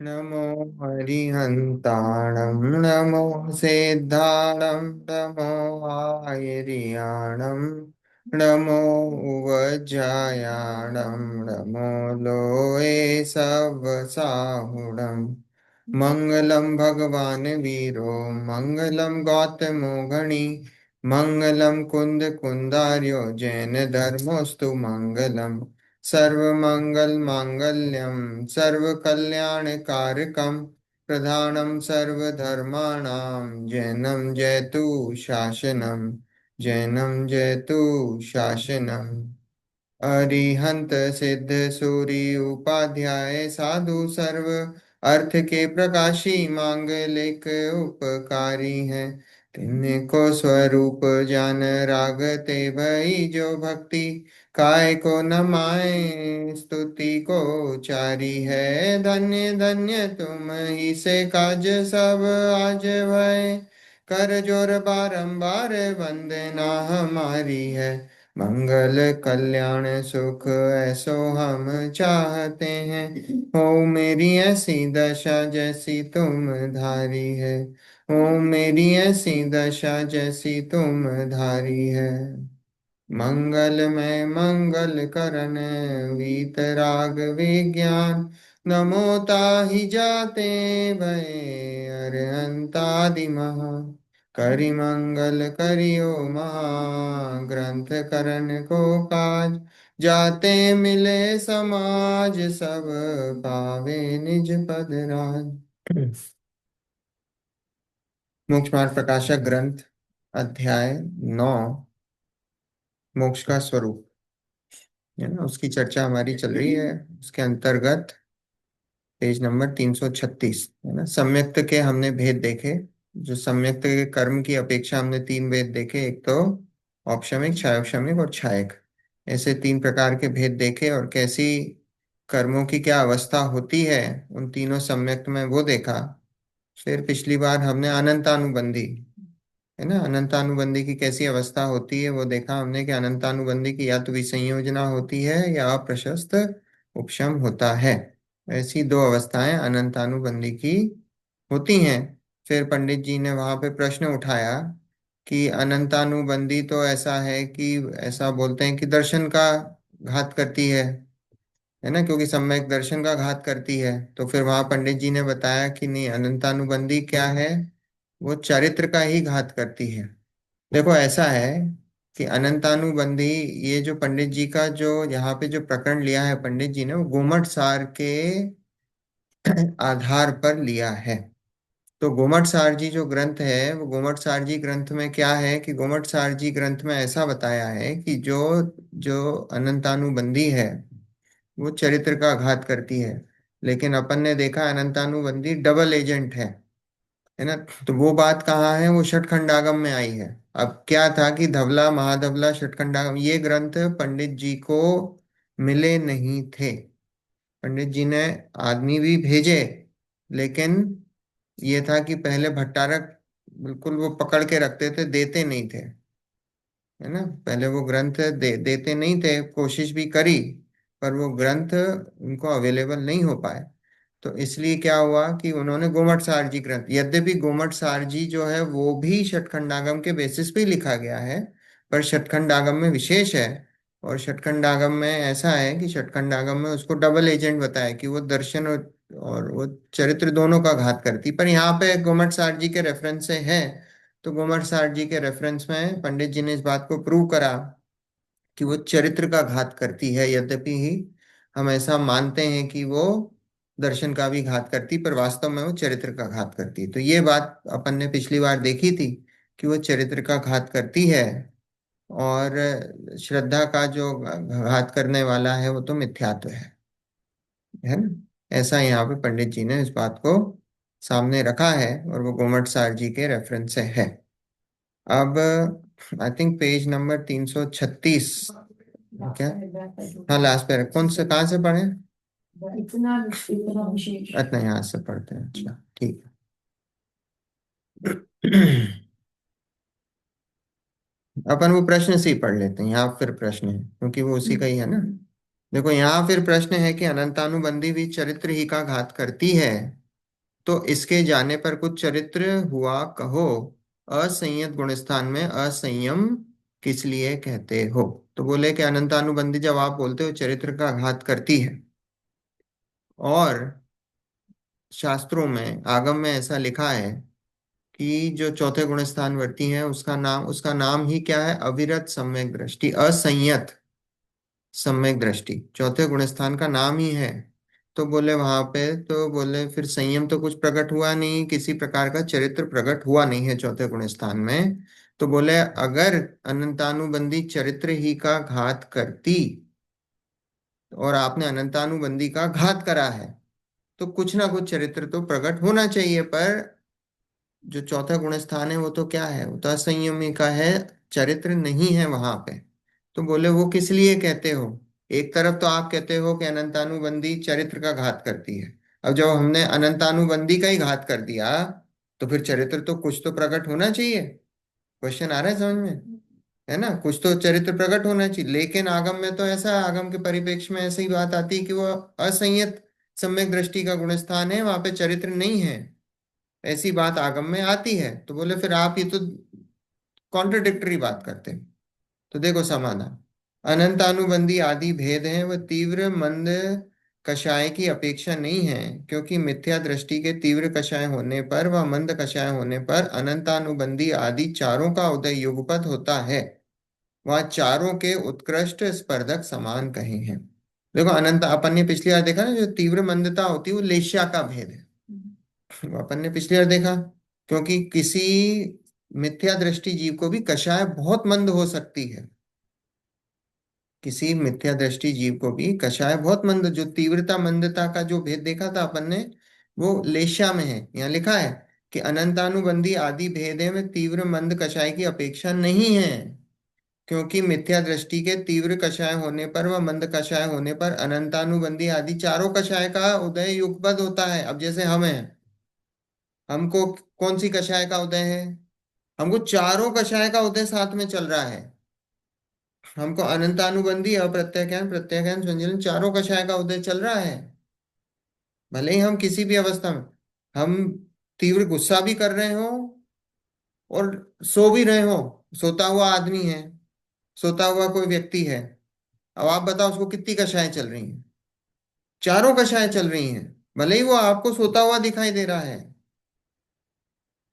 नमो हरिहन्ताणं नमो सिद्धाणं नमो आयर्याणं नमो उवज्रायाणं नमो लोये सवसाहुणम् मङ्गलं भगवान् वीरो मङ्गलं गौतमो गणी मङ्गलं कुन्दकुन्दार्यो जैनधर्मोऽस्तु मङ्गलम् सर्वमङ्गलमाङ्गल्यं सर्वकल्याणकारकं प्रधानं सर्वधर्माणां जैनं जयतु शासनं जैनं जयतु शासनम् अरिहंत सिद्ध सूरी उपाध्याय साधु सर्व अर्थ के प्रकाशी मांगलिक उपकारी हैं तिनको स्वरूप जान रागते भई जो भक्ति काय को नमाए स्तुति को चारी है धन्य धन्य तुम ही से काज सब आज भय कर जोर बारंबार वंदना हमारी है मंगल कल्याण सुख ऐसो हम चाहते हैं हो मेरी ऐसी दशा जैसी तुम धारी है हो मेरी ऐसी दशा जैसी तुम धारी है मंगलमय मंगल करन वीतराग विज्ञान नमो ताहि जाते भय अरहंतादि महा करि मंगल करियो ग्रंथ करण को काज जाते मिले समाज सब पावे निज पद राज। मोक्ष मार्ग प्रकाशक ग्रंथ अध्याय 9 मोक्ष का स्वरूप है ना, उसकी चर्चा हमारी चल रही है। उसके अंतर्गत पेज नंबर 336 है ना, सम्यक्त के हमने भेद देखे। जो सम्यक्त के कर्म की अपेक्षा हमने तीन भेद देखे, एक तो औपशमिक, क्षायोपशमिक और क्षायक। ऐसे तीन प्रकार के भेद देखे और कैसी कर्मों की क्या अवस्था होती है उन तीनों सम्यक्त में, वो देखा। फिर पिछली बार हमने अनंतानुबंधी है ना, अनंतानुबंधी की कैसी अवस्था होती है वो देखा हमने कि अनंतानुबंधी की या तो विसंयोजना होती है या अप्रशस्त उपशम होता है। ऐसी दो अवस्थाएं अनंतानुबंधी की होती हैं। फिर पंडित जी ने वहां पे प्रश्न उठाया कि अनंतानुबंधी तो ऐसा है कि ऐसा बोलते हैं कि दर्शन का घात करती है ना, क्योंकि सम्यक दर्शन का घात करती है। तो फिर वहां पंडित जी ने बताया कि नहीं, अनंतानुबंधी क्या है, वो चरित्र का ही घात करती है। देखो ऐसा है कि अनंतानुबंधी, ये जो पंडित जी का जो यहाँ पे जो प्रकरण लिया है पंडित जी ने, वो गोमट सार के आधार पर लिया है। तो गोमट सार जी जो ग्रंथ है, वो गोमट सार जी ग्रंथ में क्या है कि गोमट सार जी ग्रंथ में ऐसा बताया है कि जो जो अनंतानुबंधी है वो चरित्र का आघात करती है। लेकिन अपन ने देखा अनंतानुबंधी डबल एजेंट है ना। तो वो बात कहाँ है, वो षटखंडागम में आई है। अब क्या था कि धवला महाधवला षटखंडागम ये ग्रंथ पंडित जी को मिले नहीं थे। पंडित जी ने आदमी भी भेजे, लेकिन ये था कि पहले भट्टारक बिल्कुल वो पकड़ के रखते थे, देते नहीं थे, है ना। पहले वो ग्रंथ देते नहीं थे, कोशिश भी करी, पर वो ग्रंथ उनको अवेलेबल नहीं हो पाए। तो इसलिए क्या हुआ कि उन्होंने गोमट सार जी ग्रंथ, यद्यपि गोमट सार जी जो है वो भी षटखंडागम के बेसिस पे ही लिखा गया है, पर षटखंडागम में विशेष है। और षटखंडागम में ऐसा है कि षटखंडागम में उसको डबल एजेंट बताया कि वो दर्शन और वो चरित्र दोनों का घात करती। पर यहाँ पे गोमट सार जी के रेफरेंस से है, तो गोमट सार जी के रेफरेंस में पंडित जी ने इस बात को प्रूव करा कि वो चरित्र का घात करती है। यद्यपि ही हम ऐसा मानते हैं कि वो दर्शन का भी घात करती, पर वास्तव में वो चरित्र का घात करती है। तो ये बात अपन ने पिछली बार देखी थी कि वो चरित्र का घात करती है। और श्रद्धा का जो घात करने वाला है वो तो मिथ्यात्व है ना। ऐसा यहाँ पे पंडित जी ने इस बात को सामने रखा है, और वो गोमट सार जी के रेफरेंस से है। अब आई थिंक पेज नंबर 336, क्या, हाँ लास्ट पे कौन से, कहाँ से पढ़े? अच्छा यहाँ से पढ़ते हैं, अच्छा ठीक है। अपन वो प्रश्न से ही पढ़ लेते हैं, यहाँ फिर प्रश्न है क्योंकि वो उसी का ही है ना। देखो यहाँ फिर प्रश्न है कि अनंतानुबंधी भी चरित्र ही का घात करती है, तो इसके जाने पर कुछ चरित्र हुआ कहो, असंयत गुणस्थान में असंयम किस लिए कहते हो। तो बोले कि अनंतानुबंधी जब आप बोलते हो चरित्र का घात करती है, और शास्त्रों में आगम में ऐसा लिखा है कि जो चौथे गुणस्थान वर्ती है उसका नाम ही क्या है, अविरत सम्यक दृष्टि, असंयत सम्यक दृष्टि चौथे गुणस्थान का नाम ही है। तो बोले वहां पे, तो बोले फिर संयम तो कुछ प्रकट हुआ नहीं, किसी प्रकार का चरित्र प्रकट हुआ नहीं है चौथे गुणस्थान में। तो बोले अगर अनंतानुबंधी चरित्र ही का घात करती, और आपने अनंतानुबंधी का घात करा है, तो कुछ ना कुछ चरित्र तो प्रकट होना चाहिए। पर जो चौथा गुण स्थान है वो तो क्या है, वो तो असंयमी का है, चरित्र नहीं है वहां पे। तो बोले वो किस लिए कहते हो। एक तरफ तो आप कहते हो कि अनंतानुबंधी चरित्र का घात करती है, अब जब हमने अनंतानुबंधी का ही घात कर दिया, तो फिर चरित्र तो कुछ तो प्रकट होना चाहिए। क्वेश्चन आ रहा है समझ में, है ना, कुछ तो चरित्र प्रकट होना चाहिए। लेकिन आगम में तो ऐसा, आगम के परिप्रेक्ष्य में ऐसी बात आती है कि वो असंयत सम्यक दृष्टि का गुणस्थान है, वहां पे चरित्र नहीं है, ऐसी बात आगम में आती है। तो बोले फिर आप ये तो कॉन्ट्रडिक्टरी बात करते हैं। तो देखो समाधान, अनंतानुबंधी आदि भेद है, वह तीव्र मंद कषाय की अपेक्षा नहीं है, क्योंकि मिथ्या दृष्टि के तीव्र कषाय होने पर व मंद कषाय होने पर अनंतानुबंधी आदि चारों का उदय युगपत होता है। वह चारों के उत्कृष्ट स्पर्धक समान कहे हैं। देखो अनंत, अपन ने पिछली बार देखा ना, जो तीव्र मंदता होती है वो लेश्या का भेद है। अपन ने पिछली बार देखा, क्योंकि किसी मिथ्या दृष्टि जीव को भी कषाय बहुत मंद हो सकती है। किसी मिथ्या दृष्टि जीव को भी कषाय बहुत मंद, जो तीव्रता मंदता का जो भेद देखा था अपन ने, वो लेशा में है। यहाँ लिखा है कि अनंतानुबंधी आदि भेद में तीव्र मंद कषाय की अपेक्षा नहीं है, क्योंकि मिथ्या दृष्टि के तीव्र कषाय होने पर व मंद कषाय होने पर अनंतानुबंधी आदि चारों कषाय का उदय युगपद होता है। अब जैसे हम हैं, हमको कौन सी कषाय का उदय है, हमको चारों कषाय का उदय साथ में चल रहा है। हमको अनंतानुबंधी अप्रत्याख्यान प्रत्याख्यान संचलन चारों कषाय का उदय चल रहा है। भले ही हम किसी भी अवस्था में, हम तीव्र गुस्सा भी कर रहे हो और सो भी रहे हो, सोता हुआ आदमी है, सोता हुआ कोई व्यक्ति है। अब आप बताओ उसको कितनी कषायें चल रही हैं, चारों कषायें चल रही हैं, भले ही वो आपको सोता हुआ दिखाई दे रहा है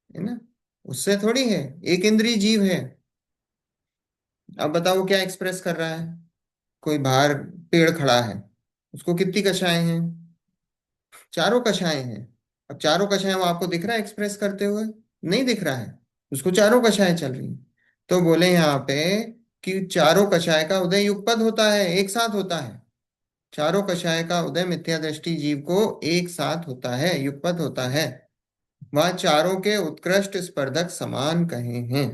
ना। उससे थोड़ी है, एक इंद्रिय जीव है। अब बताओ वो क्या एक्सप्रेस कर रहा है, कोई बाहर पेड़ खड़ा है, उसको कितनी कषायें हैं, चारों कषायें हैं। अब चारों कषायें वो आपको दिख रहा है एक्सप्रेस करते हुए, नहीं दिख रहा है, उसको चारों कषायें चल रही हैं। तो बोले यहाँ पे कि चारों कषाय का उदय युगपद होता है, एक साथ होता है। चारों कषाय का उदय मिथ्या दृष्टि जीव को एक साथ होता है, युगपत होता है। वह चारों के उत्कृष्ट स्पर्धक समान कहे हैं,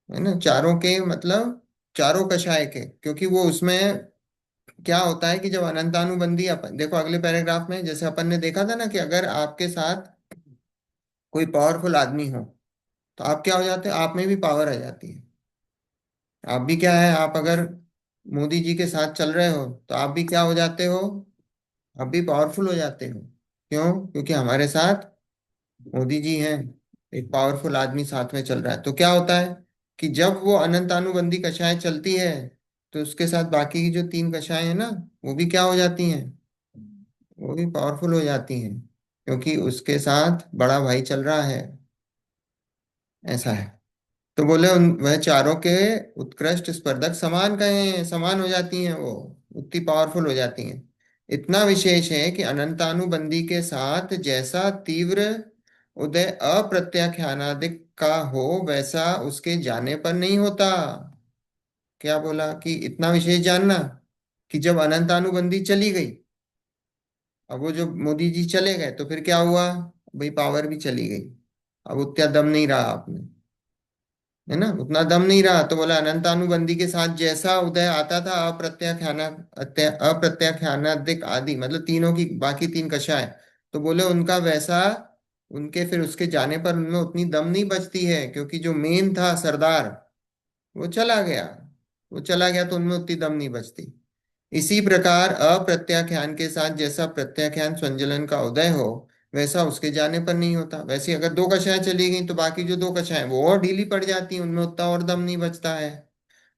है ना, चारों के मतलब चारों कषाय के, क्योंकि वो उसमें क्या होता है कि जब अनंतानुबंधी, अपन देखो अगले पैराग्राफ में, जैसे अपन ने देखा था ना कि अगर आपके साथ कोई पावरफुल आदमी हो, तो आप क्या हो जाते हो, आप में भी पावर आ जाती है। आप भी क्या है, आप अगर मोदी जी के साथ चल रहे हो तो आप भी क्या हो जाते हो, आप भी पावरफुल हो जाते हो। क्यों, क्योंकि हमारे साथ मोदी जी हैं, एक पावरफुल आदमी साथ में चल रहा है। तो क्या होता है कि जब वो अनंतानुबंधी कक्षाएं चलती है, तो उसके साथ बाकी की जो तीन कक्षाएं हैं ना, वो भी क्या हो जाती हैं, वो भी पावरफुल हो जाती हैं, क्योंकि उसके साथ बड़ा भाई चल रहा है, ऐसा है। तो बोले उन वह चारों के उत्कृष्ट स्पर्धक समान कहे, समान हो जाती हैं, वो उतनी पावरफुल हो जाती हैं। इतना विशेष है कि अनंतानुबंधी के साथ जैसा तीव्र उदय अप्रत्याख्यानादिक का हो, वैसा उसके जाने पर नहीं होता। क्या बोला कि इतना विशेष जानना, कि जब अनंतानुबंधी चली गई, अब वो जो मोदी जी चले गए, तो फिर क्या हुआ, भाई पावर भी चली गई, अब उतना दम नहीं रहा आप में, है ना, उतना दम नहीं रहा। तो बोला अनंतानुबंधी के साथ जैसा उदय आता था, अप्रत्याख्यानादिक आदि मतलब तीनों की बाकी तीन कषाय, तो बोले उनका वैसा, उनके फिर उसके जाने पर उनमें उतनी दम नहीं बचती है, क्योंकि जो मेन था सरदार, वो चला गया, वो चला गया, तो उनमें उतनी दम नहीं बचती। इसी प्रकार अप्रत्याख्यान के साथ जैसा प्रत्याख्यान स्वंजलन का उदय हो, वैसा उसके जाने पर नहीं होता। वैसे अगर दो कक्षाएं चली गई तो बाकी जो दो कक्षाएं वो और ढीली पड़ जाती हैं, उनमें उतना और दम नहीं बचता है।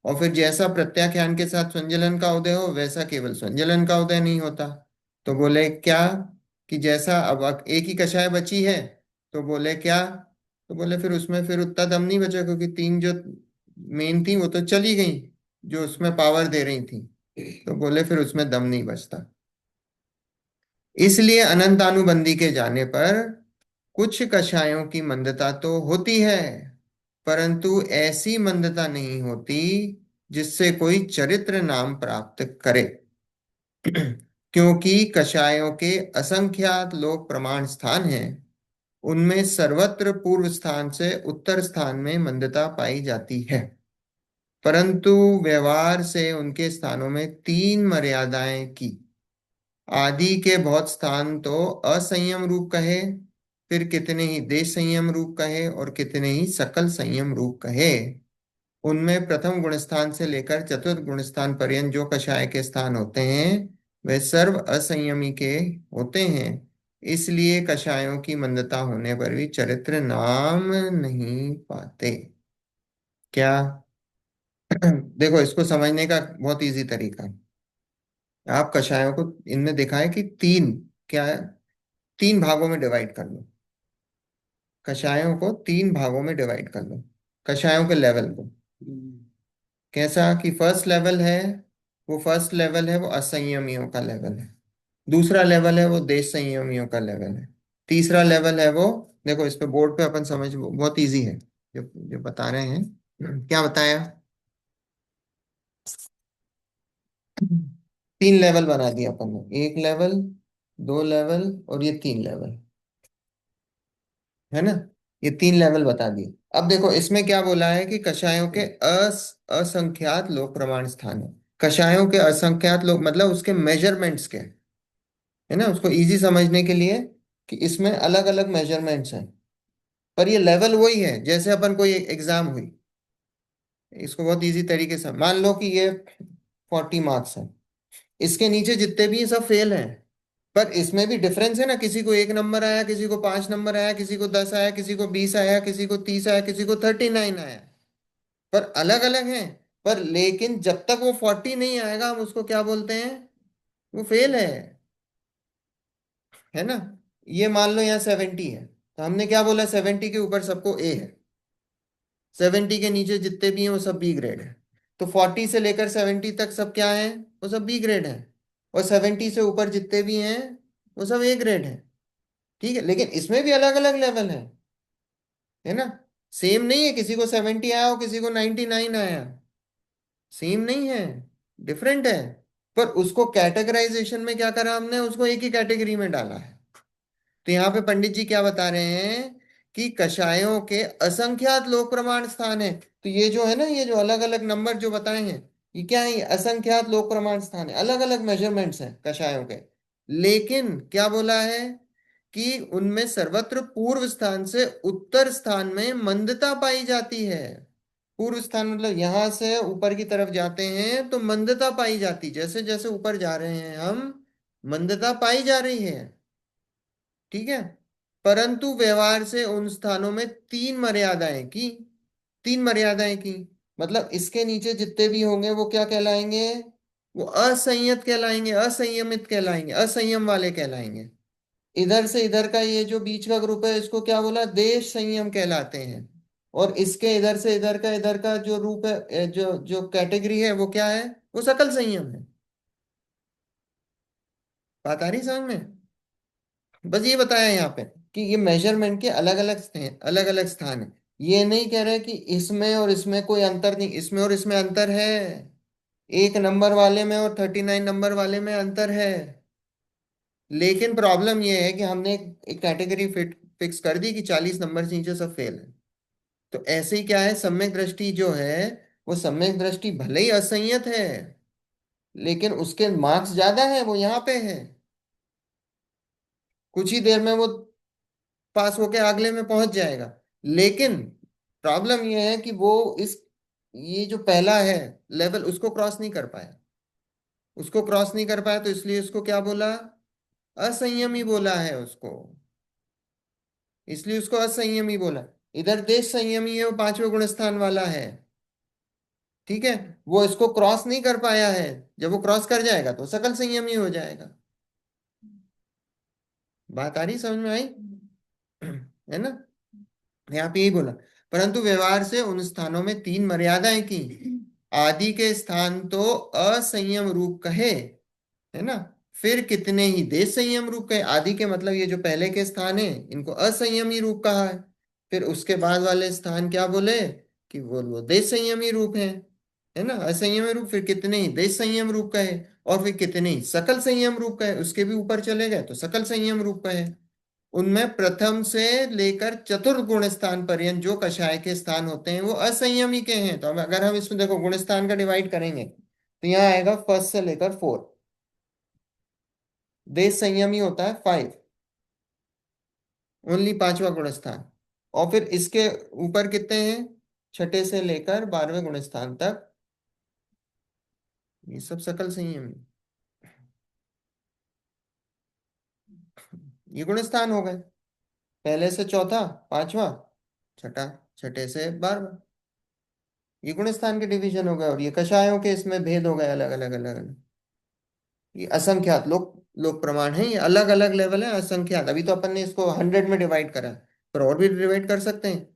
और फिर जैसा प्रत्याख्यान के साथ स्वंजलन का उदय हो, वैसा केवल स्वंजलन का उदय नहीं होता। तो बोले क्या, कि जैसा अब एक ही कक्षाएं बची है, तो बोले क्या, तो बोले फिर उसमें फिर उतना दम नहीं बचा, क्योंकि तीन जो मेन थी वो तो चली गई, जो उसमें पावर दे रही थी। तो बोले फिर उसमें दम नहीं बचता। इसलिए अनंतानुबंधी के जाने पर कुछ कषायों की मंदता तो होती है, परंतु ऐसी मंदता नहीं होती जिससे कोई चरित्र नाम प्राप्त करे। क्योंकि कषायों के असंख्यात लोक प्रमाण स्थान हैं, उनमें सर्वत्र पूर्व स्थान से उत्तर स्थान में मंदता पाई जाती है, परंतु व्यवहार से उनके स्थानों में तीन मर्यादाएं की। आदि के बहुत स्थान तो असंयम रूप कहे, फिर कितने ही देश संयम रूप कहे, और कितने ही सकल संयम रूप कहे। उनमें प्रथम गुणस्थान से लेकर चतुर्थ गुणस्थान पर्यंत जो कषाय के स्थान होते हैं, वे सर्व असंयमी के होते हैं। इसलिए कषायों की मंदता होने पर भी चरित्र नाम नहीं पाते। क्या? देखो, इसको समझने का बहुत इजी तरीका है। आप कषायों को इनमें देखा है कि तीन, क्या है, तीन भागों में डिवाइड कर लो। कषायों को तीन भागों में डिवाइड कर लो, कषायों के लेवल को। कैसा कि फर्स्ट लेवल है, वो फर्स्ट लेवल है वो असंयमियों का लेवल है। दूसरा लेवल है वो देश संयमियों का लेवल है। तीसरा लेवल है वो, देखो इस पे बोर्ड पे अपन समझ, बहुत इजी है जो जो बता रहे हैं। क्या बताया? तीन लेवल बना दिया अपन ने, एक लेवल, दो लेवल, और ये तीन लेवल, है ना। ये तीन लेवल बता दिए। अब देखो इसमें क्या बोला है कि कषायों के असंख्यात लोक प्रमाण स्थान है। कषायों के असंख्यात लोग मतलब उसके मेजरमेंट्स के, है ना, उसको इजी समझने के लिए, कि इसमें अलग अलग मेजरमेंट्स हैं। पर ये लेवल वही है जैसे अपन कोई एग्जाम हुई। इसको बहुत इजी तरीके से मान लो कि ये 40 मार्क्स है, इसके नीचे जितने भी हैं, सब फेल हैं। पर इसमें भी डिफरेंस है ना, किसी को 1 नंबर आया, किसी को 5 नंबर आया, किसी को 10 आया, किसी को 20 आया, किसी को 30 आया, किसी को 39 आया। पर अलग अलग हैं। पर लेकिन जब तक वो 40 नहीं आएगा, हम उसको क्या बोलते हैं? वो फेल है ना। ये मान लो यहाँ 70 है, तो हमने क्या बोला, 70 के ऊपर सबको ए है, 70 के नीचे जितने भी हैं वो सब बी ग्रेड है। तो 40 से लेकर 70 तक सब क्या है? वो सब बी ग्रेड है। और 70 से ऊपर जितने भी हैं वो सब ए ग्रेड है। ठीक है, लेकिन इसमें भी अलग अलग लेवल है ना। सेम नहीं है, किसी को 70 आया हो, किसी को 99 आया, सेम नहीं है, डिफरेंट है। पर उसको कैटेगराइजेशन में क्या करा हमने, उसको एक ही कैटेगरी में डाला है। तो यहाँ पे पंडित जी क्या बता रहे हैं, कि कषायों के असंख्यात लोक प्रमाण स्थान है। तो ये जो है ना, ये जो अलग अलग नंबर जो बताए हैं, ये क्या है? ये असंख्यात लोक प्रमाण स्थान है, अलग अलग मेजरमेंट्स हैं कषायों के। लेकिन क्या बोला है, कि उनमें सर्वत्र पूर्व स्थान से उत्तर स्थान में मंदता पाई जाती है। पूर्व स्थान मतलब यहां से ऊपर की तरफ जाते हैं तो मंदता पाई जाती, जैसे जैसे ऊपर जा रहे हैं हम, मंदता पाई जा रही है। ठीक है। परंतु व्यवहार से उन स्थानों में तीन मर्यादाएं की, तीन मर्यादाएं की, मतलब इसके नीचे जितने भी होंगे वो क्या कहलाएंगे? वो असंयत कहलाएंगे, असंयमित कहलाएंगे, असंयम वाले कहलाएंगे। इधर से इधर का ये जो बीच का ग्रुप है, इसको क्या बोला? देश संयम कहलाते हैं। और इसके इधर से इधर का जो रूप है, जो जो कैटेगरी है, वो क्या है? वो सकल संयम है। बात आ रही समझ में? बस ये बताया यहाँ पे, कि ये मेजरमेंट के अलग अलग स्थान है। ये नहीं कह रहे कि इसमें और इसमें कोई अंतर नहीं, इसमें और इसमें अंतर है। 1 नंबर वाले में और 39 नंबर वाले में अंतर है। लेकिन प्रॉब्लम ये है कि हमने एक कैटेगरी फिक्स कर दी कि 40 नंबर से नीचे सब फेल है। तो ऐसे ही क्या है, सम्यक दृष्टि जो है, वो सम्यक दृष्टि भले ही असंयत है, लेकिन उसके मार्क्स ज्यादा है, वो यहाँ पे है। कुछ ही देर में वो पास होके अगले में पहुंच जाएगा। लेकिन प्रॉब्लम यह है कि वो इस, ये जो पहला है लेवल, उसको क्रॉस नहीं कर पाया। उसको क्रॉस नहीं कर पाया तो इसलिए उसको क्या बोला, असंयमी बोला है उसको, इसलिए उसको असंयमी बोला। इधर देश संयमी है, वो पांचवें गुण स्थान वाला है, ठीक है। वो इसको क्रॉस नहीं कर पाया है, जब वो क्रॉस कर जाएगा तो सकल संयमी हो जाएगा। बात आ रही समझ में आई? है ना? यहाँ पे यही बोला, परंतु व्यवहार से उन स्थानों में तीन मर्यादाएं की। आदि के स्थान तो असंयम रूप कहे, है ना। फिर कितने ही देश संयम रूप कहे, आदि के मतलब ये जो पहले के स्थान है इनको असंयमी रूप कहा है। फिर उसके बाद वाले स्थान क्या बोले कि वो देश संयमी रूप है ना, असंयमी रूप। फिर कितने ही देश संयम रूप कहे, और फिर कितने ही सकल संयम रूप कहे, उसके भी ऊपर चले गए तो सकल संयम रूप कहे। उनमें प्रथम से लेकर चतुर्थ गुण स्थान पर्यंत जो कषाय के स्थान होते हैं वो असंयमी के हैं। तो अब अगर हम इसमें देखो गुण स्थान का डिवाइड करेंगे तो यहाँ आएगा फर्स्ट से लेकर फोर्थ। देश संयमी होता है 5, ओनली पांचवा गुण स्थान। और फिर इसके ऊपर कितने हैं, छठे से लेकर 12वें गुण स्थान तक, ये सब सकल संयमी। ये गुण स्थान हो गए, पहले से चौथा, पांचवा, छठा, छठे से 12वां। ये गुण स्थान के डिवीजन हो गए, और ये कषायों के इसमें भेद हो गए अलग अलग अलग अलग। ये असंख्यात लोक लोक प्रमाण है, ये अलग अलग लेवल है असंख्यात। अभी तो अपन ने इसको 100 में डिवाइड करा है, पर और भी डिवाइड कर सकते हैं,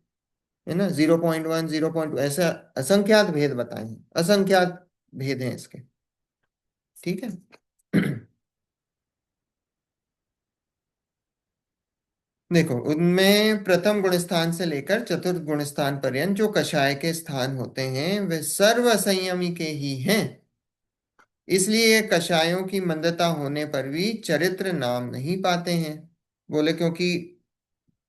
है ना। 0.1, 0.2 ऐसा असंख्यात भेद बताए हैं, असंख्यात भेद हैं इसके, ठीक है। देखो उनमें प्रथम गुण स्थान से लेकर चतुर्थ गुण स्थान पर्यंत जो कषाय के स्थान होते हैं वे सर्व संयमी के ही हैं। इसलिए ये कषायों की मंदता होने पर भी चरित्र नाम नहीं पाते हैं। बोले क्योंकि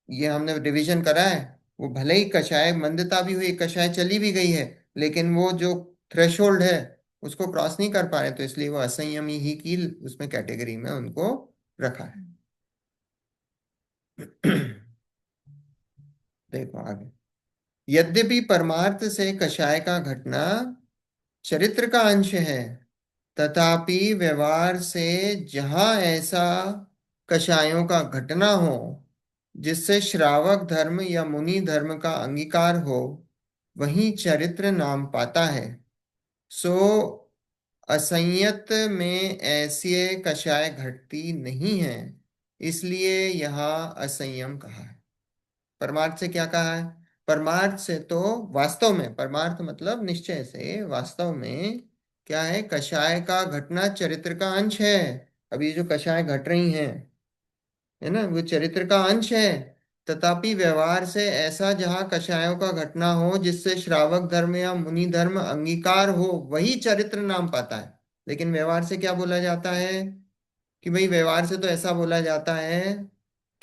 ये हमने डिवीजन करा है, वो भले ही कषाय मंदता भी हुई, कषाय चली भी गई है, लेकिन वो जो थ्रेशोल्ड है उसको क्रॉस नहीं कर पा रहे, तो इसलिए वो असंयमी ही की उसमें कैटेगरी में उनको रखा है। देखो आगे, यद्यपि परमार्थ से कषाय का घटना चरित्र का अंश है, तथापि व्यवहार से जहां ऐसा कषायों का घटना हो जिससे श्रावक धर्म या मुनि धर्म का अंगीकार हो, वही चरित्र नाम पाता है। सो असंयत में ऐसी कषाय घटती नहीं है, इसलिए यहाँ असंयम कहा है। परमार्थ से क्या कहा है? परमार्थ से तो वास्तव में, परमार्थ मतलब निश्चय से, वास्तव में क्या है, कषाय का घटना चरित्र का अंश है। अब ये जो कषाय घट रही हैं, है ना, वो चरित्र का अंश है। तथापि व्यवहार से ऐसा जहाँ कषायों का घटना हो जिससे श्रावक धर्म या मुनि धर्म अंगीकार हो, वही चरित्र नाम पाता है। लेकिन व्यवहार से क्या बोला जाता है कि भाई, व्यवहार से तो ऐसा बोला जाता है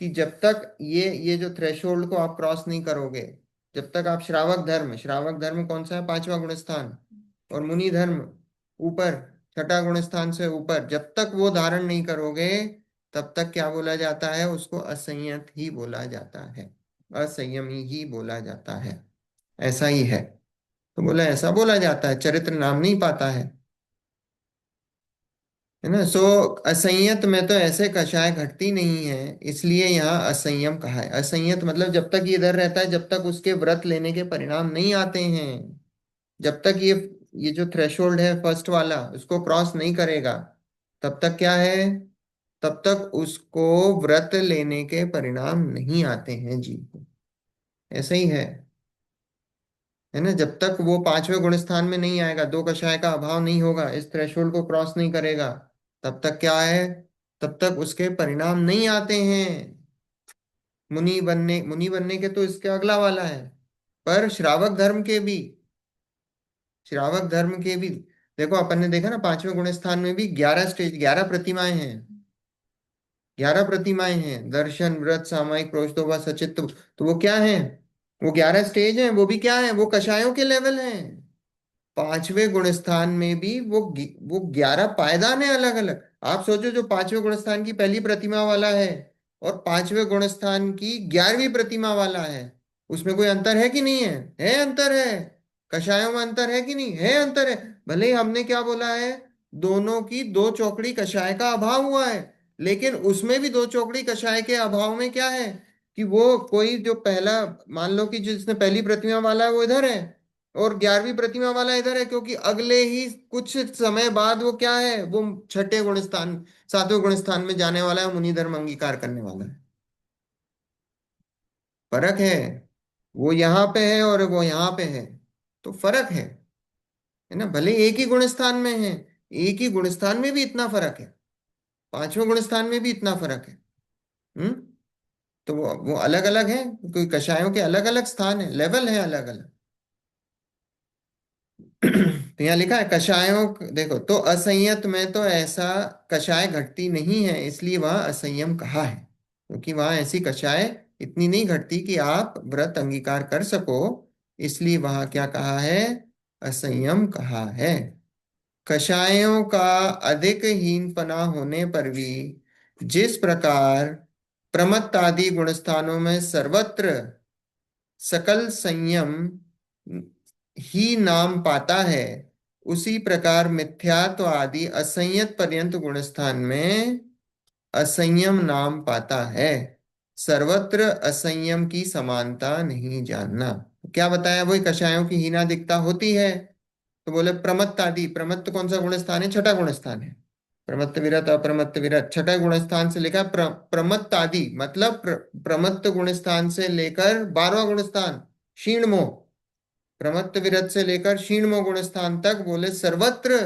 कि जब तक ये जो थ्रेशोल्ड को आप क्रॉस नहीं करोगे, जब तक आप श्रावक धर्म, श्रावक धर्म कौन सा है, पांचवा गुण स्थान, और मुनि धर्म ऊपर, छठा गुण स्थान से ऊपर, जब तक वो धारण नहीं करोगे तब तक क्या बोला जाता है, उसको असंयत ही बोला जाता है, असंयमी ही बोला जाता है। ऐसा ही है। तो बोला ऐसा बोला जाता है, चरित्र नाम नहीं पाता है ना। सो असंयत में तो ऐसे कषाय घटती नहीं है, इसलिए यहाँ असंयम कहा है। असंयत मतलब जब तक ये इधर रहता है, जब तक उसके व्रत लेने के परिणाम नहीं आते हैं, जब तक ये जो थ्रेशोल्ड है फर्स्ट वाला उसको क्रॉस नहीं करेगा, तब तक क्या है, तब तक उसको व्रत लेने के परिणाम नहीं आते हैं जी। ऐसे ही है ना। जब तक वो पांचवें गुण स्थान में नहीं आएगा, दो कषाय का अभाव नहीं होगा, इस थ्रेशोल्ड को क्रॉस नहीं करेगा, तब तक क्या है, तब तक उसके परिणाम नहीं आते हैं। मुनि बनने के तो इसके अगला वाला है, पर श्रावक धर्म के भी, श्रावक धर्म के भी। देखो अपन ने देखा ना, पांचवें गुण स्थान में भी 11 स्टेज, 11 प्रतिमाएं हैं, 11 प्रतिमाएं हैं, दर्शन, व्रत, सामायिक, प्रोष्टोभा, सचित्व। तो वो क्या है, वो 11 स्टेज हैं, वो भी क्या है, वो कषायों के लेवल हैं। पांचवें गुण स्थान में भी वो 11 पायदान है अलग अलग। आप सोचो, जो पांचवें गुण स्थान की पहली प्रतिमा वाला है और पांचवें गुण स्थान की 11वीं प्रतिमा वाला है, उसमें कोई अंतर है कि नहीं है? है अंतर है। कषायों में अंतर है कि नहीं है? अंतर है। भले ही हमने क्या बोला है, दोनों की दो चौकड़ी कषाय का अभाव हुआ है। लेकिन उसमें भी दो चौकड़ी कषाय के अभाव में क्या है कि वो कोई जो पहला, मान लो कि जिसने पहली प्रतिमा वाला है वो इधर है, और 11वीं प्रतिमा वाला इधर है, क्योंकि अगले ही कुछ समय बाद वो क्या है, वो छठे गुण स्थान, सातवें गुण स्थान में जाने वाला है, मुनि धर्म अंगीकार करने वाला है। फर्क है। वो यहाँ पे है और वो यहाँ पे है, तो फर्क है ना। भले एक ही गुण स्थान में है, एक ही गुण स्थान में भी इतना फर्क है, पांचवें गुण स्थान में भी इतना फर्क है। हम्म। तो वो अलग अलग है, कोई कषायों के अलग अलग स्थान है, लेवल है अलग अलग। तो यहाँ लिखा है कषायों, देखो तो असंयत में तो ऐसा कषाय घटती नहीं है, इसलिए वहां असंयम कहा है, क्योंकि वहां ऐसी कषाय इतनी नहीं घटती कि आप व्रत अंगीकार कर सको, इसलिए वहां क्या कहा है, असंयम कहा है। कषायों का अधिक हीनपना होने पर भी जिस प्रकार प्रमत्त आदि गुणस्थानों में सर्वत्र सकल संयम ही नाम पाता है, उसी प्रकार मिथ्यात्व आदि असंयत पर्यंत गुणस्थान में असंयम नाम पाता है। सर्वत्र असंयम की समानता नहीं जानना। क्या बताया, वही कषायों की हीनादिकता होती है। तो बोले प्रमत्त आदि, प्रमत्त कौन सा गुण स्थान है, छठा गुण स्थान है। प्रमत्त विरत अप्रमत्त विरत छठा गुण स्थान से लेकर प्रमत्त आदि मतलब प्रमत्त गुण स्थान से लेकर 12वां गुण स्थान क्षीण मोह, प्रमत्त विरत से लेकर क्षीण मोह गुण स्थान तक बोले सर्वत्र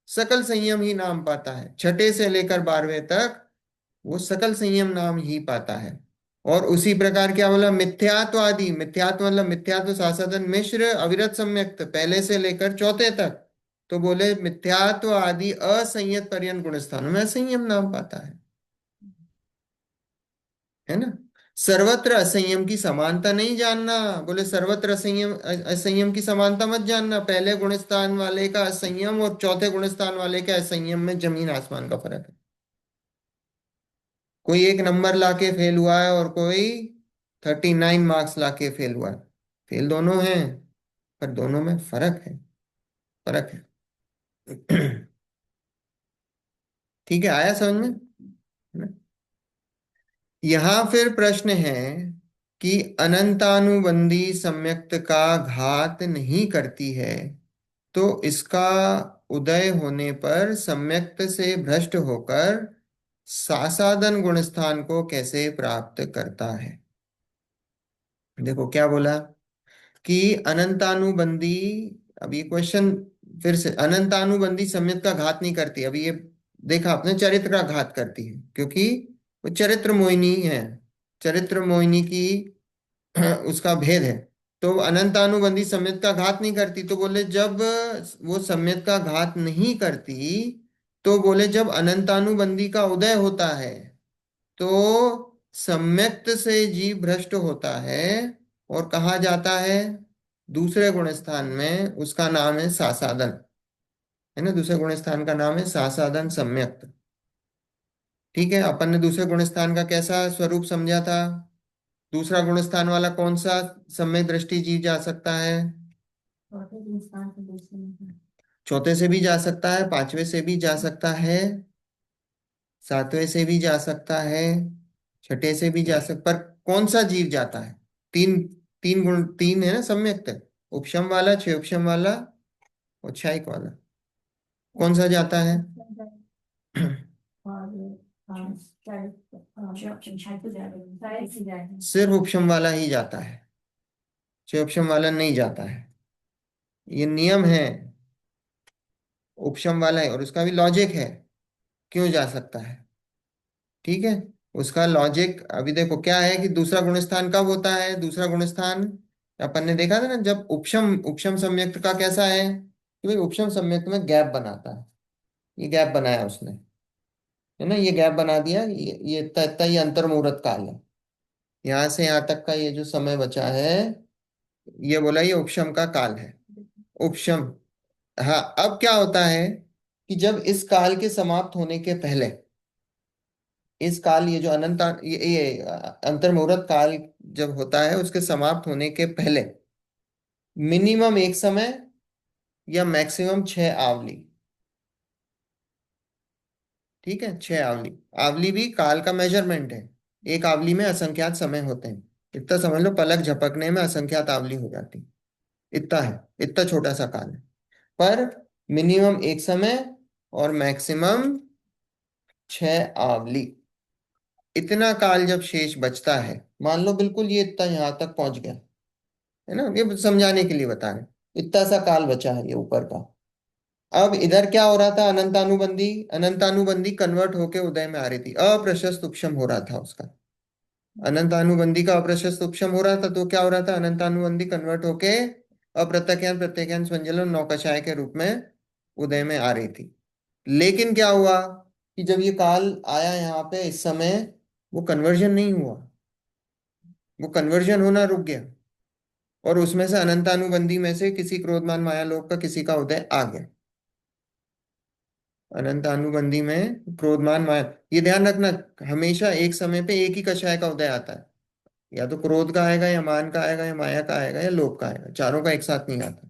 सकल संयम ही नाम पाता है। छठे से लेकर 12वें तक वो सकल संयम नाम ही पाता है। और उसी प्रकार क्या बोला, मिथ्यात्व आदि, मिथ्यात्व मतलब मिथ्यात्व सासाधन मिश्र अविरत सम्यक्त पहले से लेकर चौथे तक, तो बोले मिथ्यात्व आदि असंयत पर्यंत गुण स्थानों में असंयम नाम पाता है ना। सर्वत्र असंयम की समानता नहीं जानना, बोले सर्वत्र असंयम, असंयम की समानता मत जानना, पहले गुण स्थान वाले का असंयम और चौथे गुण स्थान वाले का असंयम में जमीन आसमान का फर्क है। कोई एक नंबर लाके फेल हुआ है और कोई 39 मार्क्स लाके फेल हुआ है, फेल दोनों हैं, पर दोनों में फर्क है, फर्क है। ठीक है, आया समझ में, है ना? यहाँ फिर प्रश्न है कि अनंतानुबंधी सम्यक्त का घात नहीं करती है, तो इसका उदय होने पर सम्यक्त से भ्रष्ट होकर सासादन गुणस्थान को कैसे प्राप्त करता है। देखो क्या बोला कि अनंतानुबंधी, अब ये क्वेश्चन फिर से, अनंतानुबंधी सम्यक का घात नहीं करती, अभी ये देखा आपने, चरित्र का घात करती है, क्योंकि वो चरित्र मोहिनी है, चरित्र मोहिनी की उसका भेद है। तो अनंतानुबंधी सम्यक का घात नहीं करती, तो बोले जब वो सम्यक का घात नहीं करती, तो बोले जब अनंतानुबंधी का उदय होता है, तो सम्यक्त से जीव भ्रष्ट होता है और कहा जाता है दूसरे गुण स्थान में, उसका नाम है सासादन, है ना, दूसरे गुण स्थान का नाम है सासादन सम्यक्त। ठीक है, अपन ने दूसरे गुण स्थान का कैसा स्वरूप समझा था, दूसरा गुण स्थान वाला कौन सा सम्यक दृष्टि जीव जा सकता है, चौथे से भी जा सकता है, पांचवे से भी जा सकता है, सातवें से भी जा सकता है, छठे से भी जा सकता, पर कौन सा जीव जाता है, तीन, तीन गुण, तीन है ना सम्यक्त, उपशम वाला, छह उपशम वाला और क्षयिक वाला, कौन सा जाता है। सिर्फ उपशम वाला ही जाता है, छह उपशम वाला नहीं जाता है, ये नियम है। उपशम वाला है और उसका भी लॉजिक है, क्यों जा सकता है। ठीक है, उसका लॉजिक अभी देखो क्या है कि दूसरा गुणस्थान कब होता है, दूसरा गुणस्थान अपन ने देखा था ना, जब उपशम, उपशम सम्यक्त का कैसा है कि भाई उपशम सम्यक्त में गैप बनाता है, ये गैप बनाया उसने, है ना, ये गैप बना दिया, ये तय तय अंतर मुहूर्त काल है, यहाँ से यहाँ तक का ये जो समय बचा है, ये बोला ये उपशम का काल है, उपशम। हाँ, अब क्या होता है कि जब इस काल के समाप्त होने के पहले, इस काल, ये जो अनंत, ये अंतर मुहूर्त काल जब होता है, उसके समाप्त होने के पहले मिनिमम एक समय या मैक्सिमम 6 आवली, ठीक है, 6 आवली। आवली भी काल का मेजरमेंट है। एक आवली में असंख्यात समय होते हैं। इतना समझ लो, पलक झपकने में असंख्यात आवली हो जाती। इतना है, इतना छोटा सा काल है। पर मिनिमम एक समय और मैक्सिमम 6 आवली। इतना काल जब शेष बचता है, मान लो बिल्कुल ये इतना यहां तक पहुंच गया, है ना, ये समझाने के लिए बता रहे हैं। इतना सा काल बचा है ये ऊपर का। अब इधर क्या हो रहा था, अनंतानुबंधी। अनंतानुबंधी कन्वर्ट होके उदय में आ रही थी, अप्रशस्त उपशम हो रहा था उसका। अनंतानुबंधी का अप्रशस्त उपशम हो रहा था, तो क्या हो रहा था, अनंतानुबंधी कन्वर्ट होके अप्रत्यक्ष प्रत्यक्ष संजलन नौकषाय के रूप में उदय में आ रही थी। लेकिन क्या हुआ कि जब ये काल आया यहाँ पे इस समय, वो कन्वर्जन नहीं हुआ। वो कन्वर्जन होना रुक गया, और उसमें से अनंतानुबंधी में से किसी क्रोधमान माया लोक का किसी का उदय आ गया। अनंत अनुबंधी में क्रोधमान माया, ये ध्यान रखना, हमेशा एक समय पे एक ही कषाय का उदय आता है। या तो क्रोध का आएगा, या मान का आएगा, या माया का आएगा, या लोभ का आएगा, चारों का एक साथ नहीं आता।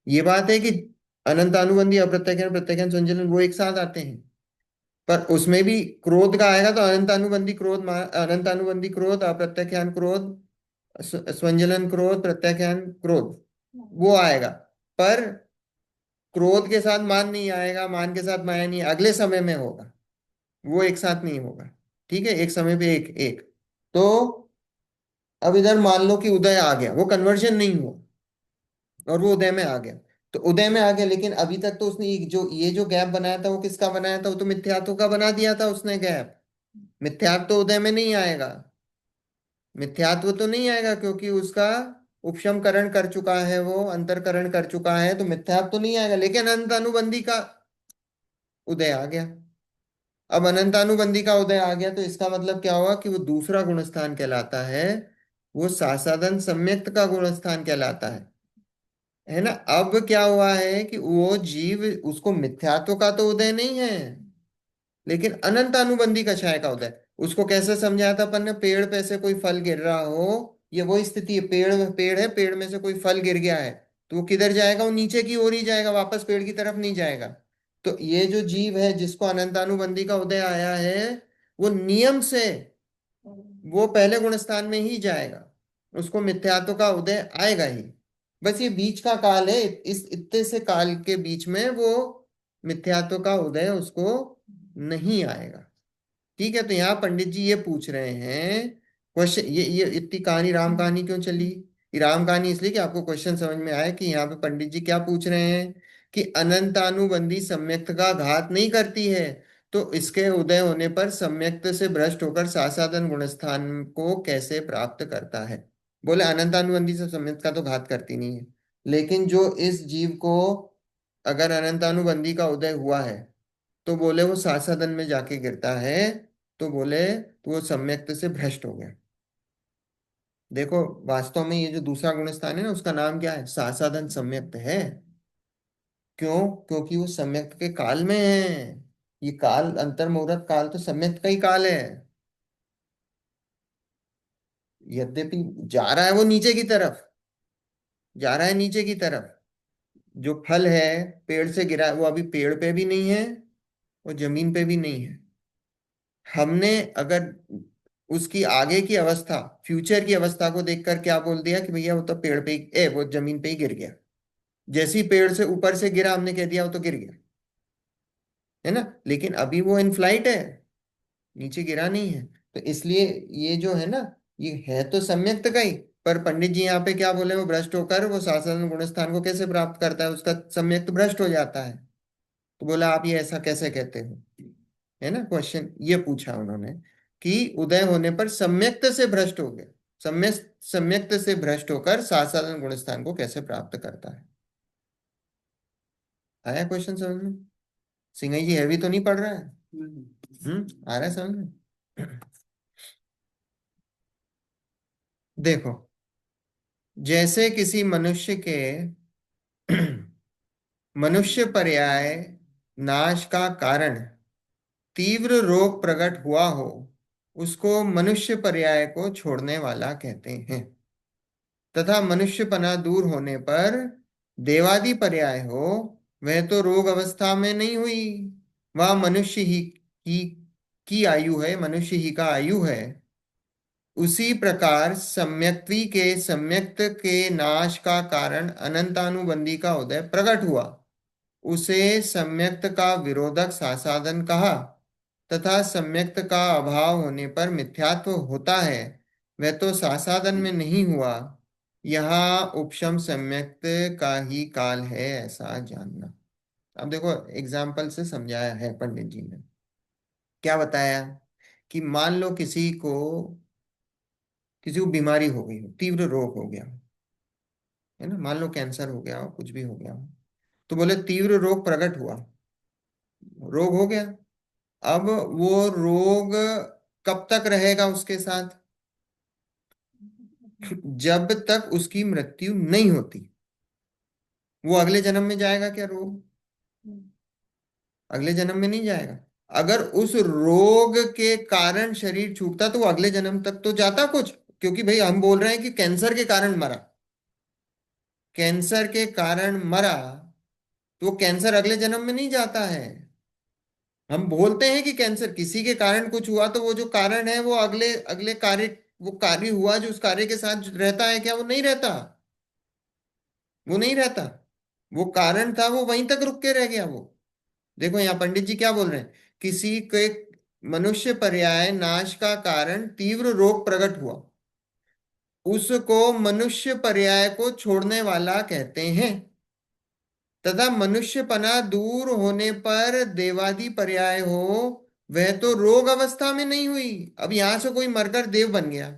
ये बात है कि अनंत अनुबंधी अप्रत्यक्ष प्रत्यक्ष संचलन वो एक साथ आते हैं। पर उसमें भी क्रोध का आएगा तो अनंत अनुबंधी क्रोध, अनंत अनुबंधी क्रोध, अप्रत्यक्षान क्रोध, स्वंजलन क्रोध, प्रत्याख्यान क्रोध, वो आएगा। पर क्रोध के साथ मान नहीं आएगा, मान के साथ माया नहीं, अगले समय में होगा। वो एक साथ नहीं होगा। ठीक है, एक समय पे एक एक। तो अब इधर मान लो कि उदय आ गया, वो कन्वर्जन नहीं हुआ, और वो उदय में आ गया। तो उदय में आ गया, लेकिन अभी तक तो उसने ये जो गैप बनाया था, वो किसका बनाया था, वो तो मिथ्यात्व का बना दिया था उसने गैप। मिथ्यात्व तो उदय में नहीं आएगा। मिथ्यात्व तो नहीं आएगा, क्योंकि उसका उपशमकरण कर चुका है, वो अंतरकरण कर चुका है, तो मिथ्यात्व तो नहीं आएगा। लेकिन अनंत अनुबंधी का उदय आ गया। अब अनंतानुबंधी का उदय आ गया, तो इसका मतलब क्या हुआ कि वो दूसरा गुणस्थान कहलाता है। वो सासाधन सम्यक्त का गुणस्थान कहलाता है ना। अब क्या हुआ है कि वो जीव, उसको मिथ्यात्व का तो उदय नहीं है, लेकिन अनंत अनुबंधी कषाय का उदय। उसको कैसे समझाया था अपन ने, पेड़ पे से कोई फल गिर रहा हो, ये वही स्थिति है, पेड़ पेड़ है, पेड़ में से कोई फल गिर गया है, तो वो किधर जाएगा, वो नीचे की ओर ही जाएगा, वापस पेड़ की तरफ नहीं जाएगा। तो ये जो जीव है जिसको अनंतानुबंधी का उदय आया है, वो नियम से वो पहले गुण स्थान में ही जाएगा। उसको मिथ्यात्व का उदय आएगा ही। बस ये बीच का काल है, इस इतने से काल के बीच में वो मिथ्यात्व का उदय उसको नहीं आएगा। ठीक है, तो यहाँ पंडित जी ये पूछ रहे हैं क्वेश्चन। ये इतनी कहानी, राम कहानी क्यों चली? ये राम कहानी इसलिए कि आपको क्वेश्चन समझ में आए कि यहाँ पे पंडित जी क्या पूछ रहे हैं, कि अनंतानुबंधी सम्यक्त का घात नहीं करती है, तो इसके उदय होने पर सम्यक्त से भ्रष्ट होकर सासाधन गुणस्थान को कैसे प्राप्त करता है। बोले अनंतानुबंधी से सम्यक्त का तो घात करती नहीं है, लेकिन जो इस जीव को अगर अनंतानुबंधी का उदय हुआ है, तो बोले वो सासाधन में जाके गिरता है, तो बोले तो वो सम्यक्त से भ्रष्ट हो गया। देखो, वास्तव में ये जो दूसरा गुण स्थान है ना, उसका नाम क्या है, सासाधन सम्यक्त है। क्यों? क्योंकि वो सम्यक्त के काल में है। ये काल, अंतर्मुहूर्त काल तो सम्यक्त का ही काल है। यद्यपि जा रहा है वो नीचे की तरफ, जा रहा है नीचे की तरफ। जो फल है पेड़ से गिरा है, वो अभी पेड़ पे भी नहीं है और जमीन पे भी नहीं है। हमने अगर उसकी आगे की अवस्था, फ्यूचर की अवस्था को देखकर क्या बोल दिया कि भैया वो तो पेड़ पे ही वो जमीन पे ही गिर गया। जैसे ही पेड़ से ऊपर से गिरा, हमने कह दिया वो तो गिर गया, है ना। लेकिन अभी वो इन फ्लाइट है, नीचे गिरा नहीं है। तो इसलिए ये जो है ना, ये है तो सम्यक्त का ही। पर पंडित जी यहाँ पे क्या बोले, वो भ्रष्ट होकर वो शासन गुणस्थान को कैसे प्राप्त करता है, उसका सम्यक्त भ्रष्ट हो जाता है। तो बोला आप ये ऐसा कैसे कहते हो, है ना, क्वेश्चन ये पूछा उन्होंने, कि उदय होने पर सम्यक्त से भ्रष्ट हो गया, सम्यक सम्यक्त से भ्रष्ट होकर साधारण गुणस्थान को कैसे प्राप्त करता है। आया क्वेश्चन समझ में? सिंह जी हैवी तो नहीं पढ़ रहा है? आ रहा है समझ में? देखो, जैसे किसी मनुष्य के मनुष्य पर्याय नाश का कारण तीव्र रोग प्रकट हुआ हो, उसको मनुष्य पर्याय को छोड़ने वाला कहते हैं। तथा मनुष्यपना दूर होने पर देवादि पर्याय हो, वह तो रोग अवस्था में नहीं हुई, वह मनुष्य ही की आयु है, मनुष्य ही का आयु है, उसी प्रकार सम्यक्त्वी के सम्यक्त के नाश का कारण अनंतानुबंधी का उदय प्रकट हुआ। उसे सम्यक्त का विरोधक सासाधन कहा, तथा सम्यक्त का अभाव होने पर मिथ्यात्व होता है, वह तो सासाधन में नहीं हुआ। यहाँ उपशम सम्यक्त का ही काल है, ऐसा जानना। अब देखो, एग्जाम्पल से समझाया है पंडित जी ने। क्या बताया कि मान लो किसी को बीमारी हो गई हो, तीव्र रोग हो गया, है ना, मान लो कैंसर हो गया हो, कुछ भी हो गया हो, तो बोले तीव्र रोग प्रकट हुआ, रोग हो गया। अब वो रोग कब तक रहेगा उसके साथ? जब तक उसकी मृत्यु नहीं होती। वो अगले जन्म में जाएगा क्या रोग? अगले जन्म में नहीं जाएगा। अगर उस रोग के कारण शरीर छूटता तो वो अगले जन्म तक तो जाता कुछ, क्योंकि भाई हम बोल रहे हैं कि कैंसर के कारण मरा, कैंसर के कारण मरा, तो वो कैंसर अगले जन्म में नहीं जाता है। हम बोलते हैं कि कैंसर किसी के कारण कुछ हुआ, तो वो जो कारण है वो अगले अगले कार्य, वो कार्य हुआ जो उस कार्य के साथ रहता है क्या? वो नहीं रहता, वो नहीं रहता। वो कारण था, वो वहीं तक रुक के रह गया वो। देखो यहाँ पंडित जी क्या बोल रहे हैं, किसी के मनुष्य पर्याय नाश का कारण तीव्र रोग प्रकट हुआ, उसको मनुष्य पर्याय को छोड़ने वाला कहते हैं, तथा मनुष्यपना दूर होने पर देवादि पर्याय हो, वह तो रोग अवस्था में नहीं हुई। अब यहां से कोई मरकर देव बन गया,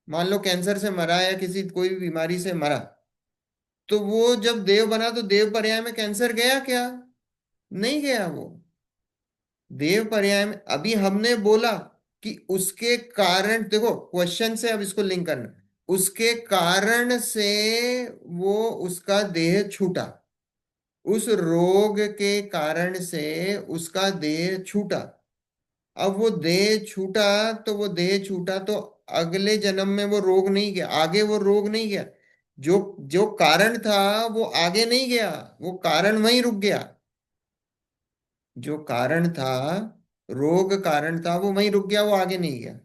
मान लो कैंसर से मरा या किसी कोई भी बीमारी से मरा, तो वो जब देव बना तो देव पर्याय में कैंसर गया क्या? नहीं गया वो। देव पर्याय में अभी हमने बोला कि उसके कारण, देखो क्वेश्चन से अब इसको लिंक करना, उसके कारण से वो उसका देह छूटा, उस रोग के कारण से उसका देह छूटा। अब वो देह छूटा, तो वो देह छूटा तो अगले जन्म में वो रोग नहीं गया, आगे वो रोग नहीं गया। जो जो कारण था वो आगे नहीं गया, वो कारण वहीं रुक गया। जो कारण था, रोग कारण था, वो वहीं रुक गया, वो आगे नहीं गया।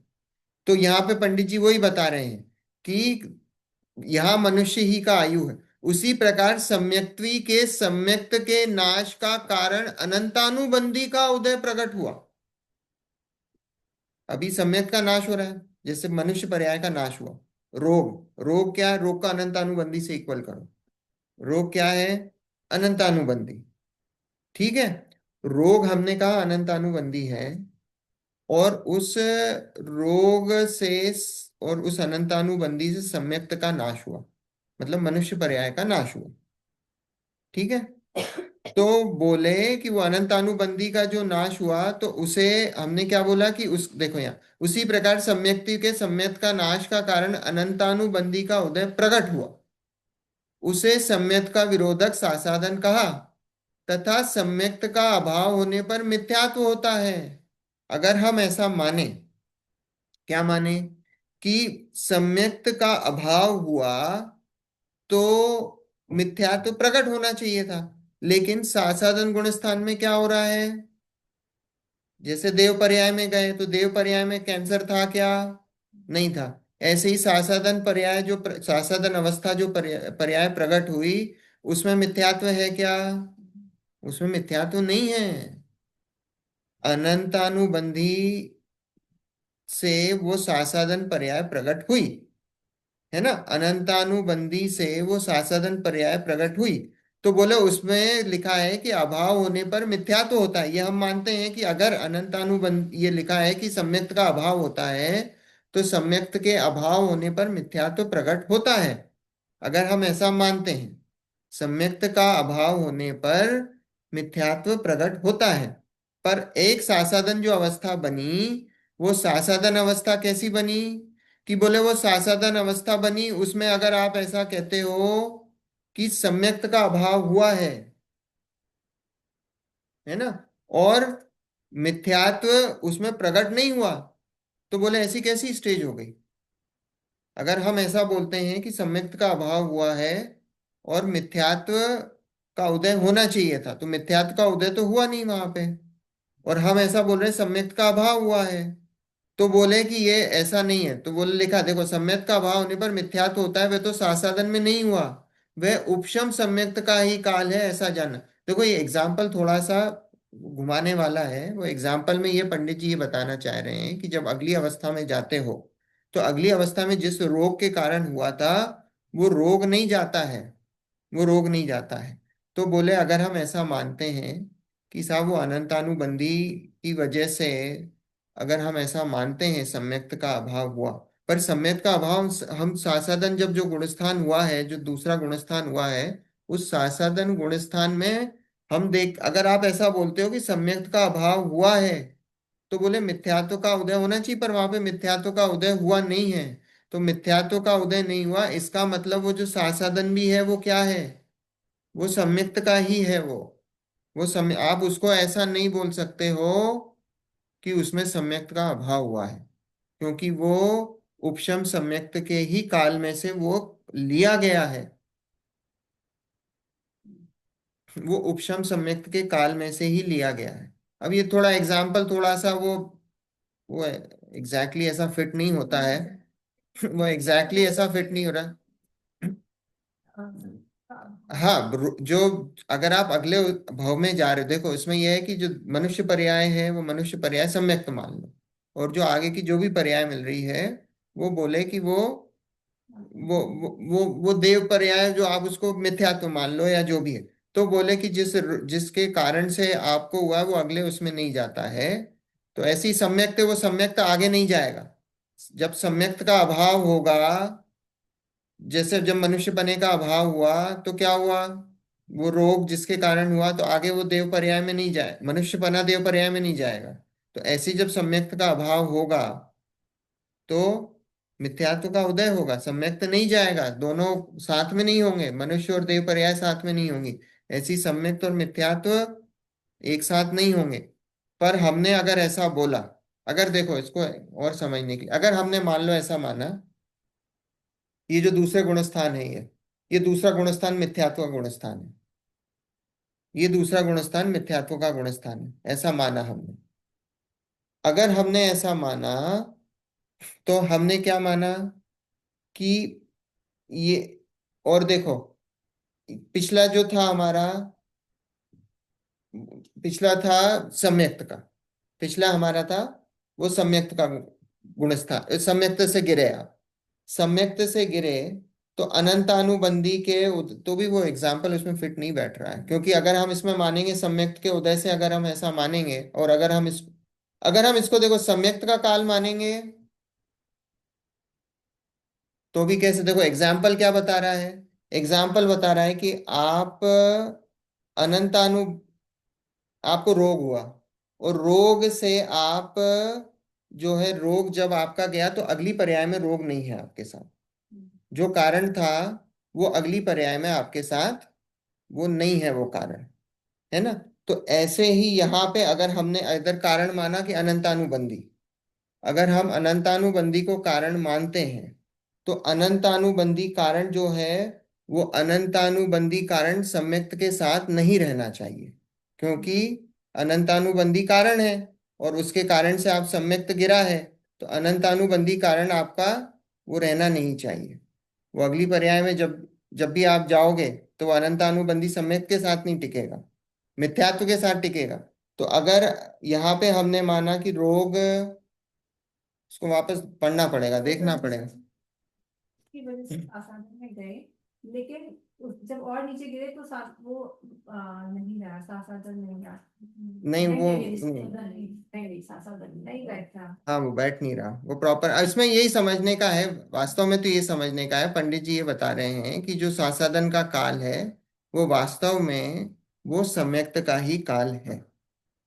तो यहाँ पे पंडित जी वही बता रहे हैं कि यहाँ मनुष्य ही का आयु है, उसी प्रकार सम्यक्त्वी के सम्यक्त के नाश का कारण अनंतानुबंधी का उदय प्रकट हुआ। अभी सम्यक का नाश हो रहा है, जैसे मनुष्य पर्याय का नाश हुआ। रोग, रोग क्या है? रोग का अनंतानुबंधी से इक्वल करो। रोग क्या है? अनंतानुबंधी। ठीक है, रोग हमने कहा अनंतानुबंधी है, और उस रोग से और उस अनंतानुबंधी से सम्यक्त का नाश हुआ, मतलब मनुष्य पर्याय का नाश हुआ। ठीक है, तो बोले कि वो अनंतानुबंधी का जो नाश हुआ, तो उसे हमने क्या बोला कि उस, देखो यहाँ, उसी प्रकार सम्यक्ति के सम्यक्त का नाश का कारण अनंतानुबंधी का उदय प्रकट हुआ, उसे सम्यक्त का विरोधक सासाधन कहा, तथा सम्यक्त का अभाव होने पर मिथ्यात्व होता है। अगर हम ऐसा माने, क्या माने, कि सम्यक्त का अभाव हुआ तो मिथ्यात्व प्रकट होना चाहिए था, लेकिन सासाधन गुण स्थान में क्या हो रहा है? जैसे देव पर्याय में गए तो देव पर्याय में कैंसर था क्या? नहीं था। ऐसे ही सासाधन पर्याय सासाधन अवस्था जो पर्याय प्रकट हुई, उसमें मिथ्यात्व है क्या? उसमें मिथ्यात्व नहीं है। अनंतानुबंधी से वो सासाधन पर्याय प्रकट हुई, है ना, अनंतानुबंधी से वो सासाधन पर्याय प्रकट हुई। तो बोले उसमें लिखा है कि अभाव होने पर मिथ्यात्व होता है, ये हम मानते हैं कि अगर अनंतानुबंध, ये लिखा है कि सम्यक्त का अभाव होता है, तो सम्यक्त के अभाव होने पर मिथ्यात्व प्रकट होता है। अगर हम ऐसा मानते हैं, सम्यक्त का अभाव होने पर मिथ्यात्व प्रकट होता है। पर एक सासाधन जो अवस्था बनी, वो सासाधन अवस्था कैसी बनी? कि बोले वो सासाधन अवस्था बनी, उसमें अगर आप ऐसा कहते हो कि सम्यक्त का अभाव हुआ है ना, और मिथ्यात्व उसमें प्रकट नहीं हुआ, तो बोले ऐसी कैसी स्टेज हो गई? अगर हम ऐसा बोलते हैं कि सम्यक्त का अभाव हुआ है और मिथ्यात्व का उदय होना चाहिए था, तो मिथ्यात्व का उदय तो हुआ नहीं वहां पे। और हम ऐसा बोल रहे हैं सम्यक्त का अभाव हुआ है। तो बोले कि ये ऐसा नहीं है, तो बोले लिखा देखो सम्यक्त का अभाव होने पर मिथ्यात्व होता है, वह तो सासाधन में नहीं हुआ, वह उपशम सम्यक्त का ही काल है, ऐसा जानना। देखो ये एग्जाम्पल थोड़ा सा घुमाने वाला है। वो एग्जाम्पल में ये पंडित जी ये बताना चाह रहे हैं कि जब अगली अवस्था में जाते हो, तो अगली अवस्था में जिस रोग के कारण हुआ था, वो रोग नहीं जाता है, वो रोग नहीं जाता है। तो बोले अगर हम ऐसा मानते हैं कि साहब वो अनंतानुबंधी की वजह से, अगर हम ऐसा मानते हैं सम्यक्त का अभाव हुआ, पर सम्यक्त का अभाव हम सासाधन जब जो गुणस्थान हुआ है, जो दूसरा गुणस्थान हुआ है, उस सासाधन गुणस्थान में हम देख, अगर आप ऐसा बोलते हो कि सम्यक्त का अभाव हुआ है, तो बोले मिथ्यात्व का उदय होना चाहिए, पर वहां पे मिथ्यात्व का उदय हुआ नहीं है। तो मिथ्यात्व का उदय नहीं हुआ, इसका मतलब वो जो सासाधन भी है वो क्या है, वो सम्यक्त का ही है। वो समय आप उसको ऐसा नहीं बोल सकते हो कि उसमें सम्यक्त का अभाव हुआ है, क्योंकि वो उपशम सम्यक्त के ही काल में से वो लिया गया है। वो उपशम सम्यक्त के काल में से ही लिया गया है। अब ये थोड़ा एग्जाम्पल थोड़ा सा वो एग्जैक्टली ऐसा फिट नहीं होता है। वो एग्जैक्टली ऐसा फिट नहीं हो रहा। हाँ, जो अगर आप अगले भाव में जा रहे हो, देखो इसमें यह है कि जो मनुष्य पर्याय है वो मनुष्य पर्याय सम्यक्त मान लो, और जो आगे की जो भी पर्याय मिल रही है, वो बोले कि वो देव पर्याय, जो आप उसको मिथ्यात्व मान लो या जो भी है। तो बोले कि जिसके कारण से आपको हुआ वो अगले उसमें नहीं जाता है। तो ऐसी सम्यक्त है, वो सम्यक्त आगे नहीं जाएगा। जब सम्यक्त का अभाव होगा, जैसे जब मनुष्य पने का अभाव हुआ, तो क्या हुआ, वो रोग जिसके कारण हुआ, तो आगे वो देव पर्याय में नहीं जाए, मनुष्य पना देव पर्याय में नहीं जाएगा। तो ऐसी जब सम्यक्त का अभाव होगा, तो मिथ्यात्व का उदय होगा, सम्यक्त नहीं जाएगा, दोनों साथ में नहीं होंगे, मनुष्य और देव पर्याय साथ में नहीं होंगी। ऐसी सम्यक्त और मिथ्यात्व एक साथ नहीं होंगे। पर हमने अगर ऐसा बोला, अगर देखो इसको और समझने के लिए, अगर हमने मान लो ऐसा माना, ये जो दूसरे गुणस्थान है, ये दूसरा गुणस्थान मिथ्यात्व का गुणस्थान है, ये दूसरा गुणस्थान मिथ्यात्व का गुणस्थान है, ऐसा माना हमने। अगर हमने ऐसा माना, तो हमने क्या माना कि ये, और देखो पिछला जो था हमारा, पिछला था सम्यक्त का, पिछला हमारा था वो सम्यक्त का गुणस्थान, सम्यक्त से गिरे आप, सम्यक्त से गिरे, तो अनंतानुबंधी के तो भी वो एग्जाम्पल उसमें फिट नहीं बैठ रहा है, क्योंकि अगर हम इसमें मानेंगे सम्यक्त के उदय से, अगर हम ऐसा मानेंगे, और अगर हम इसको देखो सम्यक्त का काल मानेंगे, तो भी कैसे, देखो एग्जाम्पल क्या बता रहा है, एग्जाम्पल बता रहा है कि आप अनंतानु आपको रोग हुआ, और रोग से आप जो है, रोग जब आपका गया, तो अगली पर्याय में रोग नहीं है आपके साथ, जो कारण था वो अगली पर्याय में आपके साथ वो नहीं है, वो कारण है ना। तो ऐसे ही यहाँ पे अगर हमने इधर कारण माना कि अनंतानुबंधी, अगर हम अनंतानुबंधी को कारण मानते हैं, तो अनंतानुबंधी कारण जो है, वो अनंतानुबंधी कारण सम्यक्त के साथ नहीं रहना चाहिए, क्योंकि अनंतानुबंधी कारण है, और उसके कारण से आप सम्यक्त गिरा है, तो अनंतानुबंधी कारण आपका वो रहना नहीं चाहिए। वो अगली पर्याय में जब जब भी आप जाओगे, तो वो अनंतानुबंधी सम्यक्त के साथ नहीं टिकेगा, मिथ्यात्व के साथ टिकेगा। तो अगर यहाँ पे हमने माना कि रोग, उसको वापस पढ़ना पड़ेगा, देखना पड़ेगा। की वजह से आसानी में गए, लेकिन जब और नीचे गिरे तो वो नहीं रहा, सासाधन नहीं रहा। नहीं वो नहीं सासाधन नहीं बैठा। हाँ, वो बैठ नहीं रहा, वो प्रॉपर, इसमें यही समझने का है, वास्तव में तो ये समझने का है, पंडित जी ये बता रहे हैं कि जो सासाधन का काल है, वो वास्तव में वो सम्यक्त का ही काल है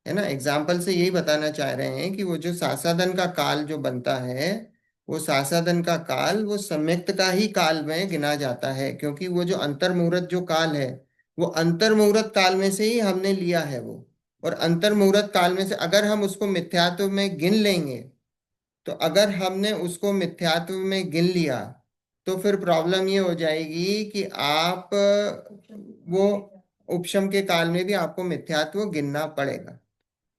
ना। एग्जाम्पल से यही बताना चाह रहे हैं कि वो जो सासाधन का काल जो बनता है, वो सासाधन का काल वो सम्यक्त का ही काल में गिना जाता है, क्योंकि वो जो अंतर्मुहूर्त जो काल है, वो अंतर्मुहूर्त काल में से ही हमने लिया है वो। और अंतर्मुहूर्त काल में से अगर हम उसको मिथ्यात्व में गिन लेंगे, तो अगर हमने उसको मिथ्यात्व में गिन लिया, तो फिर प्रॉब्लम ये हो जाएगी कि आप वो, उपशम के काल में भी आपको मिथ्यात्व गिनना पड़ेगा।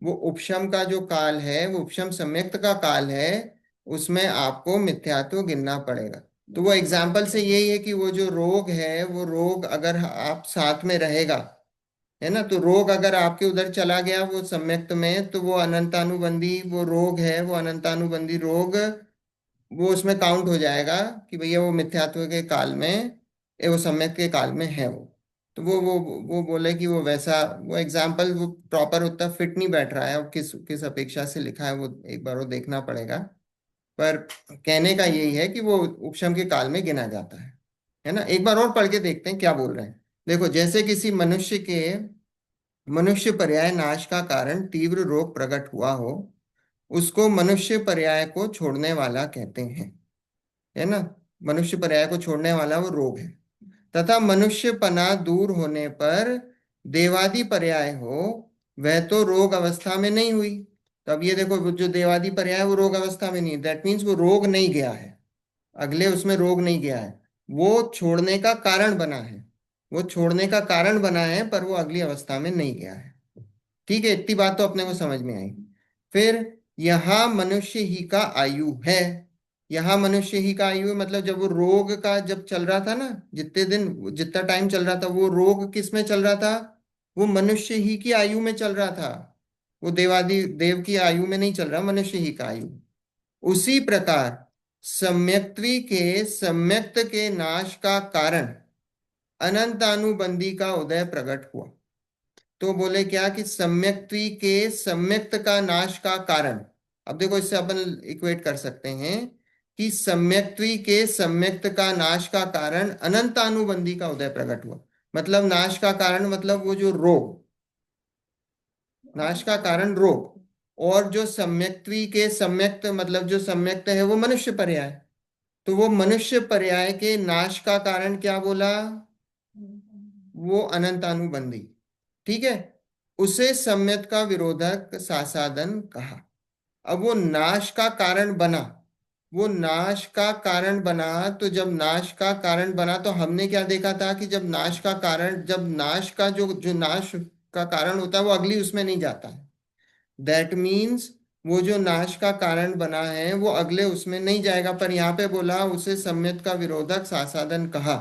वो उपशम का जो काल है, वो उपशम सम्यक्त का काल है, उसमें आपको मिथ्यात्व गिनना पड़ेगा। तो वो एग्जाम्पल से यही है कि वो जो रोग है, वो रोग अगर आप साथ में रहेगा, है ना, तो रोग अगर आपके उधर चला गया वो सम्यक्त में, तो वो अनंतानुबंधी वो रोग है, वो अनंतानुबंधी रोग वो उसमें काउंट हो जाएगा कि भैया वो मिथ्यात्व के काल में, वो सम्यक के काल में है वो। तो वो बोले कि वो वैसा, वो एग्जाम्पल वो प्रॉपर उतना फिट नहीं बैठ रहा है, और किस किस अपेक्षा से लिखा है वो एक बार वो देखना पड़ेगा। पर कहने का यही है कि वो उपशम के काल में गिना जाता है ना। एक बार और पढ़ के देखते हैं क्या बोल रहे हैं। देखो, जैसे किसी मनुष्य पर्याय नाश का कारण तीव्र रोग प्रकट हुआ हो, उसको मनुष्य पर्याय को छोड़ने वाला कहते हैं, है ना। मनुष्य पर्याय को छोड़ने वाला वो रोग है। तथा मनुष्य पना दूर होने पर देवादि पर्याय हो, वह तो रोग अवस्था में नहीं हुई। तो अब ये देखो, वो जो देवादि पर्याय है वो रोग अवस्था में नहीं है, दैट मीन्स वो रोग नहीं गया है, अगले उसमें रोग नहीं गया है। वो छोड़ने का कारण बना है, वो छोड़ने का कारण बना है, पर वो अगली अवस्था में नहीं गया है। ठीक है, इतनी बात तो अपने को समझ में आई। फिर यहाँ मनुष्य ही का आयु है। यहाँ मनुष्य ही का आयु है, मतलब जब वो रोग का जब चल रहा था ना, जितने दिन जितना टाइम चल रहा था, वो रोग किस में चल रहा था, वो मनुष्य ही की आयु में चल रहा था। वो देवादि देव की आयु में नहीं चल रहा, मनुष्य ही का आयु। उसी प्रकार सम्यक्त्वी के सम्यक्त के नाश का कारण अनंतानुबंधी का उदय प्रकट हुआ। तो बोले क्या कि सम्यक्त्वी के सम्यक्त का नाश का कारण। अब देखो, इससे अपन इक्वेट कर सकते हैं कि सम्यक्त्वी के सम्यक्त का नाश का कारण अनंतानुबंधी का उदय प्रकट हुआ। मतलब नाश का कारण मतलब वो जो रोग, नाश का कारण रोग। और जो सम्यक्त्वी के सम्यक्त मतलब जो सम्यक्त है वो मनुष्य पर्याय। तो वो मनुष्य पर्याय के नाश का कारण क्या बोला, वो अनंतानुबंधी। ठीक है, उसे सम्यक का विरोधक सासादन कहा। अब वो नाश का कारण बना, वो नाश का कारण बना। तो जब नाश का कारण बना तो हमने क्या देखा था कि जब नाश का कारण, जब नाश का जो जो नाश का कारण होता है वो अगली उसमें नहीं जाता है। दैट मीन्स वो जो नाश का कारण बना है वो अगले उसमें नहीं जाएगा, पर यहाँ पे बोला उसे सम्यक का विरोधक सासादन कहा।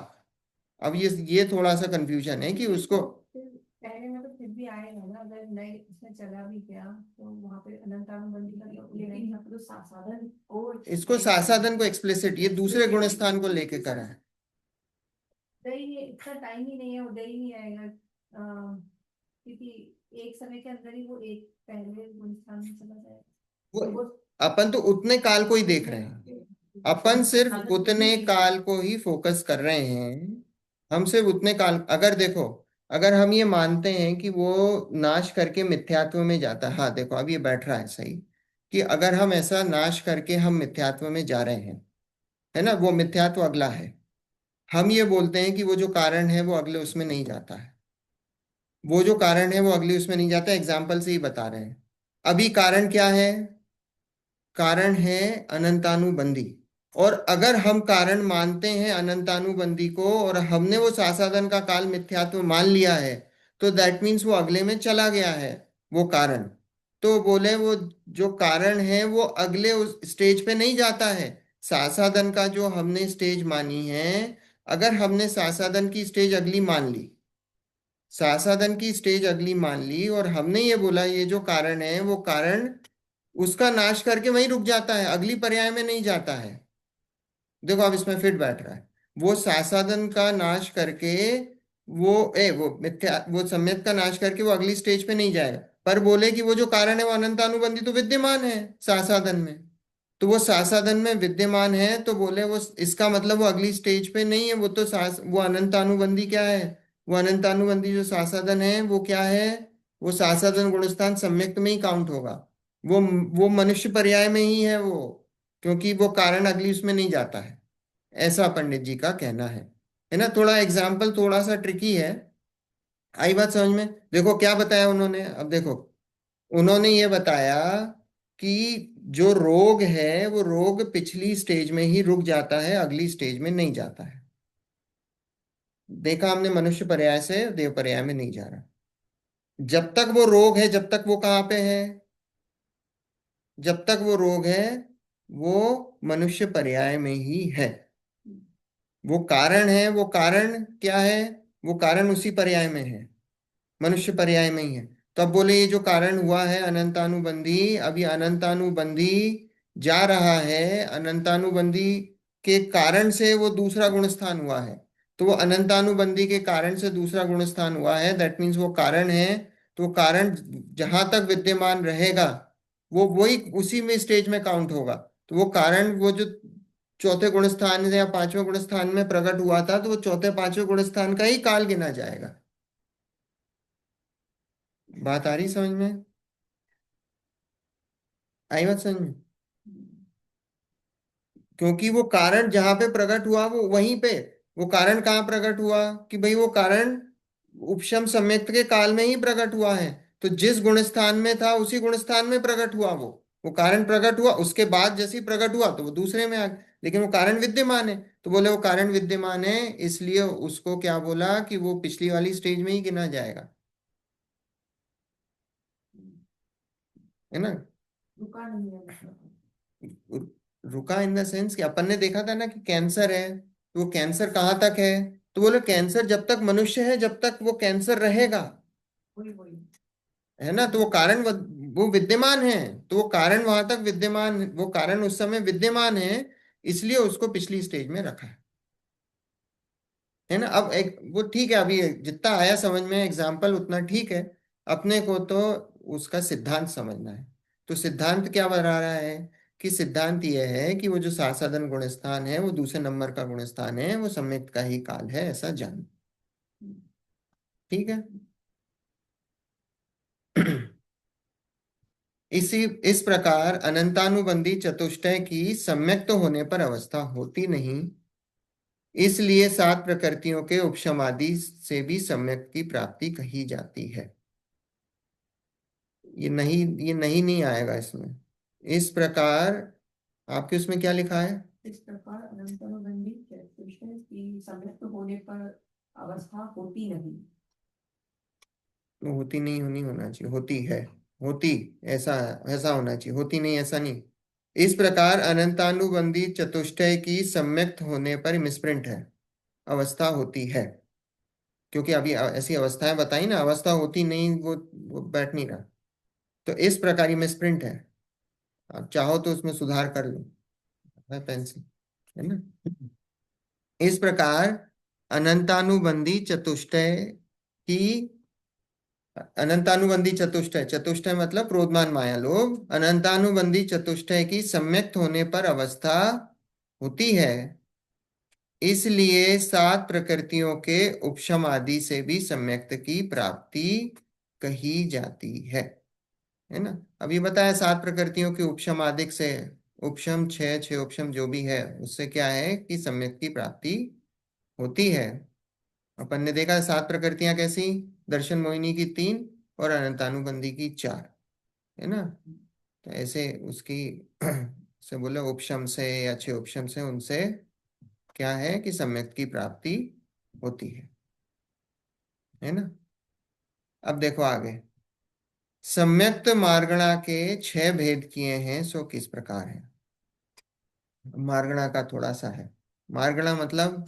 अब ये थोड़ा सा कंफ्यूजन है कि उसको, पहले में तो फिर भी आएगा ना, अगर नए उसमें चला भी गया तो वहां पे अनंतानुबंधी का तो लेकिन यहाँ पे तो साधन को इसको एक्सप्लेन कर सासादन को एक्सप्लिसिट ये दूसरे गुण स्थान को लेके करा है। उदय ही इतना टाइम ही नहीं है, उदय ही नहीं आएगा। क्योंकि एक समय के अंदर ही वो एक पहले गुणस्थान में चला जाएगा। वो तो वो अपन तो उतने काल को ही देख रहे हैं, अपन सिर्फ उतने काल को ही फोकस कर रहे हैं। हम सिर्फ उतने काल, अगर देखो, अगर हम ये मानते हैं कि वो नाश करके मिथ्यात्व में जाता है, हाँ देखो अब ये बैठ रहा है सही, कि अगर हम ऐसा नाश करके हम मिथ्यात्व में जा रहे हैं, है ना, वो मिथ्यात्व अगला है। हम ये बोलते हैं कि वो जो कारण है वो अगले उसमें नहीं जाता है, वो जो कारण है वो अगले उसमें नहीं जाता, एग्जाम्पल से ही बता रहे हैं। अभी कारण क्या है, कारण है अनंतानुबंधी। और अगर हम कारण मानते हैं अनंतानुबंधी को, और हमने वो सासाधन का काल मिथ्यात्व मान लिया है, तो दैट मीन्स वो अगले में चला गया है वो कारण। तो बोले वो जो कारण है वो अगले उस स्टेज पे नहीं जाता है। सासाधन का जो हमने स्टेज मानी है, अगर हमने सासाधन की स्टेज अगली मान ली, सासाधन की स्टेज अगली मान ली, और हमने ये बोला ये जो कारण है वो कारण उसका नाश करके वहीं रुक जाता है, अगली पर्याय में नहीं जाता है। देखो अब इसमें फिट बैठ रहा है। वो सासाधन का नाश करके वो मिथ्या वो सम्यक का नाश करके वो अगली स्टेज पे नहीं जाएगा, पर बोले कि वो जो कारण है वो अनंत अनुबंधी तो विद्यमान है सासाधन में। तो वो सासाधन में विद्यमान है, तो बोले वो इसका मतलब वो अगली स्टेज पे नहीं है, वो तो वो अनंतानुबंधी क्या है, वो अनंतानुबंधी जो सासाधन है वो क्या है, वो सासाधन गुणस्थान सम्यक्त में ही काउंट होगा। वो वो मनुष्य पर्याय में ही है वो, क्योंकि वो कारण अगली उसमें नहीं जाता है। ऐसा पंडित जी का कहना है ना। थोड़ा एग्जाम्पल थोड़ा सा ट्रिकी है, आई बात समझ में। देखो क्या बताया उन्होंने, अब देखो, उन्होंने ये बताया कि जो रोग है वो रोग पिछली स्टेज में ही रुक जाता है, अगली स्टेज में नहीं जाता है। देखा हमने, मनुष्य पर्याय से देव पर्याय में नहीं जा रहा। जब तक वो रोग है, जब तक वो कहाँ पे है, जब तक वो रोग है, वो मनुष्य पर्याय में ही है। वो कारण है, वो कारण क्या है, वो कारण उसी पर्याय में है, मनुष्य पर्याय में ही है। तो अब बोले ये जो कारण हुआ है अनंतानुबंधी, अभी अनंतानुबंधी जा रहा है, अनंतानुबंधी के कारण से वो दूसरा गुण स्थान हुआ है। तो वो अनंतानुबंधी के कारण से दूसरा गुण स्थान हुआ है, दैट मीन्स वो कारण है। तो वो कारण जहां तक विद्यमान रहेगा, वो वही उसी में स्टेज में काउंट होगा। तो वो कारण, वो जो चौथे गुण स्थान या पांचवें गुण स्थान में प्रकट हुआ था, तो वो चौथे पांचवें गुण स्थान का ही काल गिना जाएगा। बात आ रही समझ में? आई बात समझ में? क्योंकि वो कारण जहां पे प्रकट हुआ वो वहीं पे, वो कारण कहाँ प्रकट हुआ, कि भाई वो कारण उपशम सम्यक्त के काल में ही प्रकट हुआ है। तो जिस गुण स्थान में था उसी गुण स्थान में प्रकट हुआ वो कारण प्रकट हुआ, उसके बाद जैसे ही प्रकट हुआ तो वो दूसरे में आ गया, लेकिन वो कारण विद्यमान है। तो बोले वो कारण विद्यमान है, इसलिए उसको क्या बोला कि वो पिछली वाली स्टेज में ही गिना जाएगा, है ना। रुका नहीं है मतलब। रुका इन द सेंस कि अपन ने देखा था ना कि कैंसर है, तो वो कैंसर कहाँ तक है। तो बोले कैंसर जब तक मनुष्य है, जब तक वो कैंसर रहेगा, वही वही। है ना। तो वो कारण वो विद्यमान है। तो वो कारण वहां तक विद्यमान, वो कारण उस समय विद्यमान है, इसलिए उसको पिछली स्टेज में रखा है ना। अब एक वो ठीक है, अभी जितना आया समझ में एग्जाम्पल उतना ठीक है। अपने को तो उसका सिद्धांत समझना है। तो सिद्धांत क्या बता रहा है, कि सिद्धांत यह है कि वो जो सासाधन गुण स्थान है वो दूसरे नंबर का गुण स्थान है, वो सम्मित का ही काल है, ऐसा जान। ठीक है। इसी इस प्रकार अनंतानुबंधी चतुष्टय की सम्यक्त होने पर अवस्था होती नहीं, इसलिए सात प्रकृतियों के उपशमादि से भी सम्यक की प्राप्ति कही जाती है। ये नहीं, ये नहीं नहीं आएगा इसमें। इस प्रकार, आपके उसमें क्या लिखा है? इस प्रकार अनंतरबंदी कृष्ण की समृद्ध होने पर अवस्था होती नहीं। तो होती नहीं, होनी होना चाहिए, होती है, होती, ऐसा, ऐसा होना चाहिए, होती नहीं ऐसा नहीं। इस प्रकार अनंतानुबंधी चतुष्टय की सम्यक्त होने पर मिसप्रिंट है, अवस्था होती है। क्योंकि अभी ऐसी अवस्थाएं बताई ना, अवस्था होती नहीं, वो बैठ नहीं रहा। तो इस प्रकार ये मिसप्रिंट है। आप चाहो तो उसमें सुधार कर लो, पेन से, है ना। इस प्रकार अनंतानुबंधी चतुष्टय की, अनंतानुबंधी चतुष्टय, चतुष्टय मतलब क्रोधमान माया लोभ, अनंतानुबंधी चतुष्टय की सम्यक्त होने पर अवस्था होती है, इसलिए सात प्रकृतियों के उपशम आदि से भी सम्यक्त की प्राप्ति कही जाती है ना। अभी बताया सात प्रकृतियों के उपशम आदि से, उपशम छह छह उपशम जो भी है, उससे क्या है कि सम्यक की प्राप्ति होती है। अपन ने देखा सात प्रकृतियां कैसी, दर्शन मोहिनी की तीन और अनंतानुबंधी की चार, है ना। तो ऐसे उसकी से बोले उपशम से या छह उपशम से, उनसे क्या है कि सम्यक की प्राप्ति होती है ना। अब देखो आगे, सम्यक्त मार्गणा के छह भेद किए हैं, सो किस प्रकार है। मार्गणा का थोड़ा सा है। मार्गणा मतलब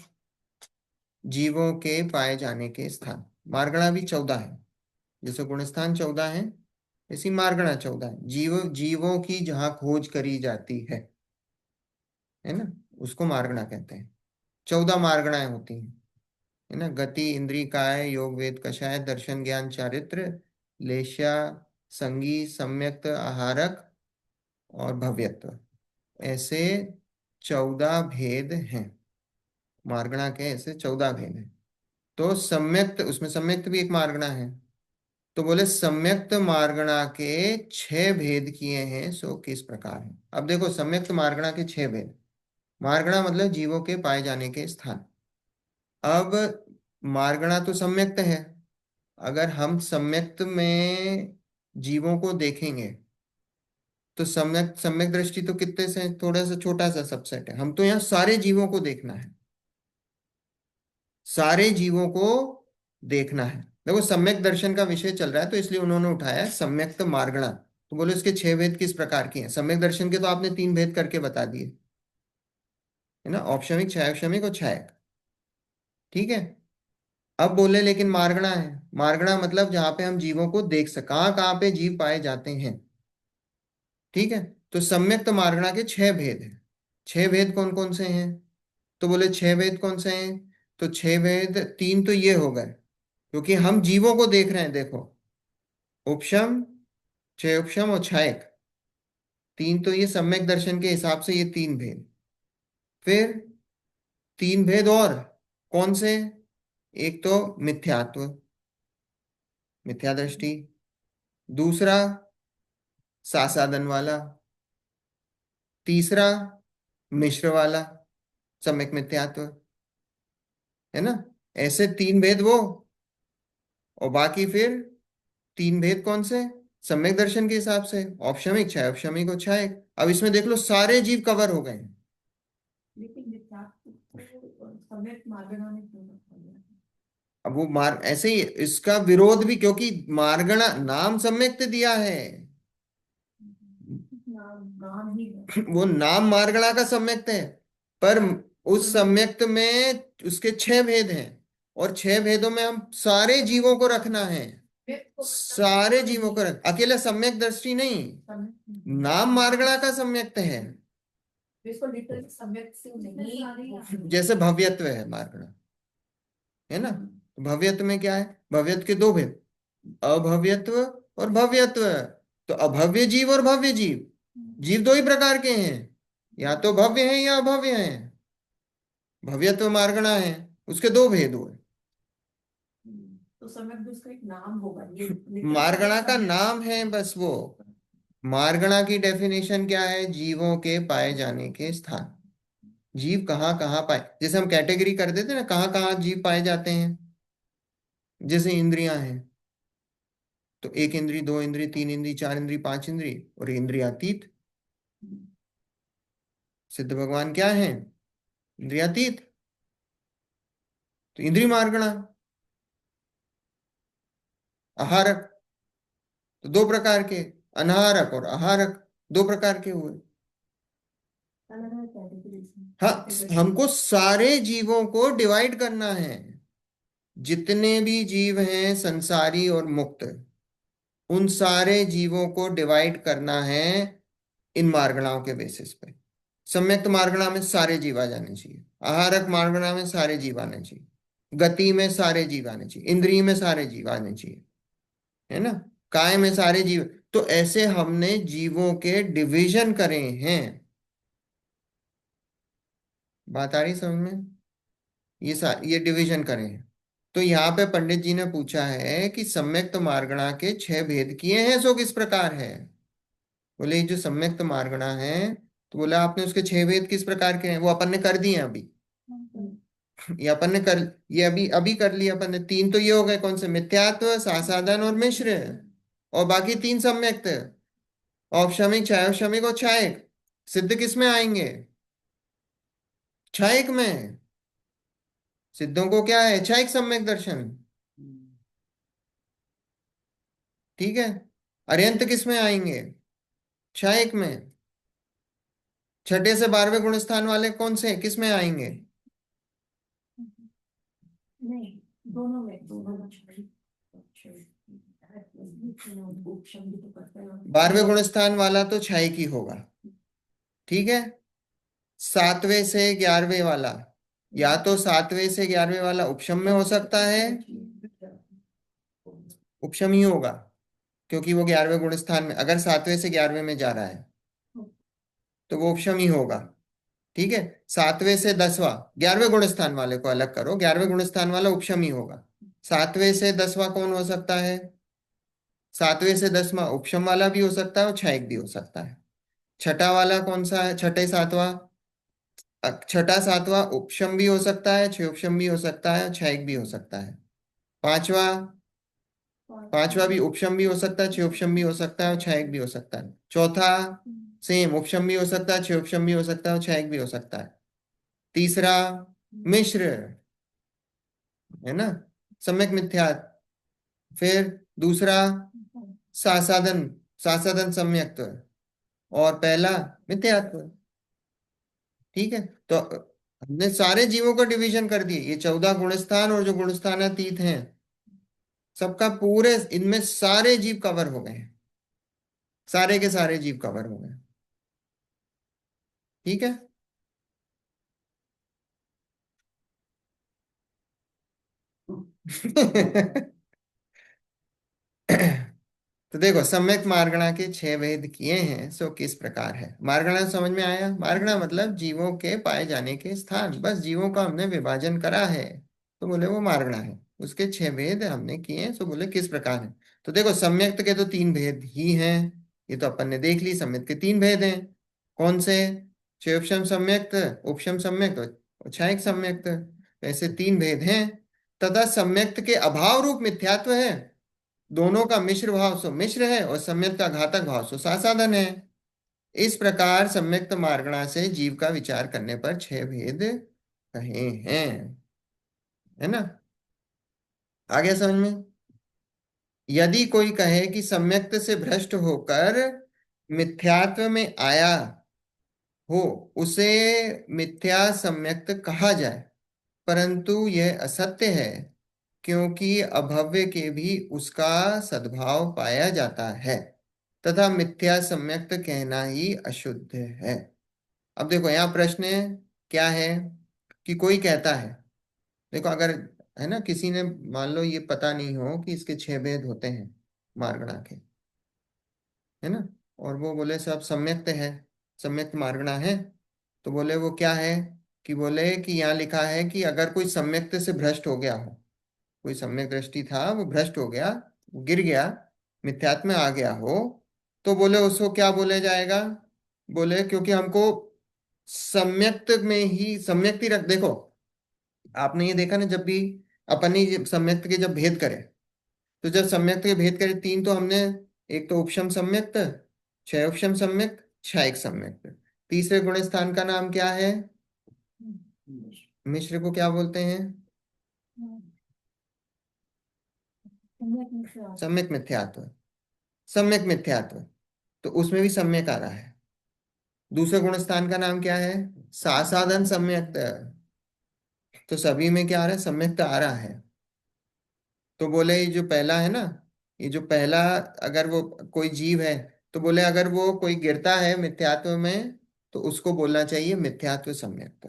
जीवों के पाए जाने के स्थान। मार्गणा भी 14 है, जैसे गुणस्थान 14 है, ऐसी मार्गणा 14 है, जीवों की जहाँ खोज करी जाती है ना, उसको मार्गणा कहते हैं। 14 मार्गणाएं होती हैं, है ना। गति, इंद्रिय, काय, योग, वेद, कषाय, दर्शन, ज्ञान, चारित्र, लेशा, संगी, सम्यक्त, आहारक और भव्यत्व, ऐसे 14 भेद हैं। मार्गणा के ऐसे 14 भेद हैं। तो सम्यक्त, उसमें सम्यक्त भी एक मार्गणा है। तो बोले सम्यक्त मार्गणा के छह भेद किए हैं, सो किस प्रकार है। अब देखो सम्यक्त मार्गणा के छह भेद, मार्गणा मतलब जीवों के पाए जाने के स्थान। अब मार्गणा तो सम्यक्त है, अगर हम सम्यक्त में जीवों को देखेंगे, तो सम्यक सम्यक दृष्टि तो कितने से, थोड़ा सा छोटा सा सबसेट है, हम तो यहाँ सारे जीवों को देखना है। सारे जीवों को देखना है। देखो सम्यक दर्शन का विषय चल रहा है तो इसलिए उन्होंने उठाया है सम्यक्त मार्गणा। तो बोलो इसके 6 भेद किस प्रकार के हैं? सम्यक दर्शन के तो आपने 3 भेद करके बता दिए, है ना, औपशमिक, छायोपशमिक और छायक। ठीक है। अब बोले लेकिन मार्गणा है। मार्गणा मतलब जहां पे हम जीवों को देख सक, कहाँ कहाँ पे जीव पाए जाते हैं। ठीक है। तो सम्यक्त मार्गणा के 6 भेद हैं। 6 भेद कौन कौन से हैं? तो बोले 6 भेद कौन से हैं? तो 6 भेद, 3 तो ये हो गए क्योंकि हम जीवों को देख रहे हैं। देखो, उपशम, उपशम और छायक, 3 तो ये सम्यक दर्शन के हिसाब से ये 3 भेद। फिर 3 भेद और कौन से? एक तो मिथ्यात्व, मिथ्या दृष्टि। दूसरा सासादन वाला। तीसरा मिश्र वाला, सम्यक मिथ्यात्व, है ना। ऐसे 3 भेद वो, और बाकी फिर 3 भेद कौन से? सम्यक दर्शन के हिसाब से औपशमिक, छाय औपशमिक और छायक। अब इसमें देख लो सारे जीव कवर हो गए हैं। लेकिन विद्यार्थी को समय मार्गना में क्यों रखा गया? अब वो मार ऐसे ही इसका विरोध भी, क्योंकि मार्गणा नाम सम्यक्त दिया है। नाम नाम ही है। वो नाम मार्गणा का सम्यक्त है, पर उस सम्यक्त में उसके 6 भेद हैं, और 6 भेदों में हम सारे जीवों को रखना है। सारे जीवों को रख, अकेला सम्यक दृष्टि नहीं, नाम मार्गणा का सम्यक्त है। इसको लिटरली सम्यक से नहीं, जैसे भव्यत्व है मार्गणा, है ना। तो भव्यत्व में क्या है? भव्यत्व के 2 भेद, अभव्यत्व और भव्यत्व। तो अभव्य जीव और भव्य जीव, जीव 2 ही प्रकार के हैं, या तो भव्य हैं या अभव्य हैं। भव्यत्व मार्गणा है, उसके 2 भेद हुए। तो सम्यक भी उसका एक नाम होगा, ये literally मार्गणा का सम्यक। नाम है बस वो। मार्गणा की डेफिनेशन क्या है? जीवों के पाए जाने के स्थान। जीव कहाँ कहाँ पाए, जैसे हम कैटेगरी कर देते हैं ना, कहाँ कहाँ जीव पाए जाते हैं। जैसे इंद्रियां हैं, तो 1 इंद्री, 2 इंद्री, 3 इंद्री, 4 इंद्री, 5 इंद्री, और इंद्रियातीत। सिद्ध भगवान क्या है? इंद्रियातीत। तो इंद्रिय मार्गणा। आहारक, तो 2 प्रकार के, अनाहारक और आहारक, 2 प्रकार के हुए। अलग अलग कैटेगरीज हाँ, में। हमको सारे जीवों को डिवाइड करना है। जितने भी जीव हैं संसारी और मुक्त, उन सारे जीवों को डिवाइड करना है इन मार्गणाओं के बेसिस पे। सम्यक्त मार्गणा में सारे जीव आ जाने चाहिए, आहारक मार्गणा में सारे जीव आने चाहिए, गति में सारे जीव आने चाहिए, इंद्रिय में सारे जीव आने चाहिए, है ना, काय में सारे जीव। तो ऐसे हमने जीवों के डिवीजन करे हैं। बात आ रही समझ में? ये डिवीजन करे हैं। तो यहाँ पे पंडित जी ने पूछा है कि सम्यक्त मार्गणा के 6 भेद किए हैं, सो किस प्रकार है? बोले ये जो सम्यक्त मार्गणा है, तो बोला आपने उसके 6 भेद किस प्रकार के हैं? वो अपन ने कर दिए हैं अभी। ये अपन ने कर, ये अभी अभी कर लिया अपन ने। 3 तो ये हो गए, कौन से? मिथ्यात्व, सासाधन और मिश्र। और बाकी 3 सम्यक्त, औपशमिक, छायोपशमिक और छायक। सिद्ध किस में आएंगे? छायक में। सिद्धों को क्या है? छायक सम्यक दर्शन। ठीक है। अर्यंत किस में आएंगे? छायक में। छठे से 12वें गुण स्थान वाले कौन से किस में आएंगे? नहीं, दोनों में, दोनों में उपशम भी तो करते हैं। 12वें गुण स्थान वाला तो छायक ही होगा। ठीक है। 7वें से 11वें वाला, या तो 7वें से 11वें वाला उपशम में हो सकता है, उपशम ही होगा, क्योंकि वो 11वें गुण स्थान में, अगर 7वें से 11वें में जा रहा है तो वो उपशम ही होगा। ठीक है। 7वें से 10वां, 11वें गुण स्थान वाले को अलग करो, 11वें गुण स्थान वाला उपशम ही होगा। 7वें से 10वां कौन हो सकता है? 7वें से 10वां उपशम वाला भी हो सकता है और छायक भी हो सकता है। छठा वाला कौन सा है? छठे सातवां, छठा सातवां उपशम भी हो सकता है, छह उपशम भी हो सकता है, छायक भी हो सकता है। पांचवा, पांचवा भी उपशम भी हो सकता है, छह उपशम भी हो सकता है और छायक भी हो सकता है। चौथा सेम, उपशम भी हो सकता है, छह उपशम भी हो सकता है और छायक भी हो सकता है। तीसरा मिश्र, है ना, सम्यक मिथ्यात्व। फिर दूसरा सासाधन, सासाधन सम्यक्त्व, और पहला मिथ्यात्व। ठीक है, तो हमने सारे जीवों का डिवीजन कर दिए, ये 14 गुणस्थान और जो गुणस्थानातीत हैं, सबका पूरे इनमें सारे जीव कवर हो गए हैं, सारे के सारे जीव कवर हो गए। ठीक है। तो देखो, सम्यक मार्गणा के 6 भेद किए हैं, सो किस प्रकार है। मार्गणा समझ में आया? मार्गणा मतलब जीवों के पाए जाने के स्थान, बस जीवों का हमने विभाजन करा है, तो बोले वो मार्गणा है। उसके 6 भेद हमने किए हैं, सो बोले किस प्रकार है। तो देखो, सम्यक्त के तो 3 भेद ही हैं, ये तो अपन ने देख ली, सम्यक्त के 3 भेद हैं। कौन से? क्षयोपम सम्यक्त, उपशम सम्यक्त और क्षयिक सम्यक्त, ऐसे 3 भेद हैं। तथा सम्यक्त के अभाव रूप मिथ्यात्व है, दोनों का मिश्र भाव सो मिश्र है, और सम्यक का घातक भाव सो सासाधन है। इस प्रकार सम्यक्त मार्गणा से जीव का विचार करने पर 6 भेद कहे हैं। है ना? आ गया समझ में? यदि कोई कहे कि सम्यक्त से भ्रष्ट होकर मिथ्यात्व में आया हो, उसे मिथ्या सम्यक्त कहा जाए, परंतु यह असत्य है, क्योंकि अभव्य के भी उसका सद्भाव पाया जाता है, तथा मिथ्या सम्यक्त कहना ही अशुद्ध है। अब देखो, यहाँ प्रश्न क्या है कि कोई कहता है, देखो अगर, है ना, किसी ने मान लो ये पता नहीं हो कि इसके 6 भेद होते हैं मार्गणा के, है ना, और वो बोले सब सम्यक्त है, सम्यक्त मार्गणा है, तो बोले वो क्या है, कि बोले कि यहाँ लिखा है कि अगर कोई सम्यक्त से भ्रष्ट हो गया हो, कोई सम्यक दृष्टि था वो भ्रष्ट हो गया, वो गिर गया, मिथ्यात्व में आ गया हो, तो बोले उसको क्या बोले जाएगा। बोले क्योंकि हमको सम्यक्त में ही, सम्यक्त ही रख, देखो आपने ये देखा ना, जब भी अपन ने ये सम्यक्त के जब भेद करे, तो जब सम्यक्त के भेद करे तीन, तो हमने, एक तो उपशम सम्यक्त, क्षय उपशम सम्यक्त, क्षयिक सम्यक्त। तीसरे गुण स्थान का नाम क्या है? मिश्र को क्या बोलते हैं? सम्यक मिथ्यात्व। सम्यक मिथ्यात्व, तो उसमें भी सम्यक आ रहा है। दूसरे गुण स्थान का नाम क्या है? सासाधन सम्यक्त, तो सभी में क्या आ रहा है? सम्यक्त आ रहा है। तो बोले ये जो पहला है ना, ये जो पहला, अगर वो कोई जीव है, तो बोले अगर वो कोई गिरता है मिथ्यात्व में, तो उसको बोलना चाहिए मिथ्यात्व सम्यक्त,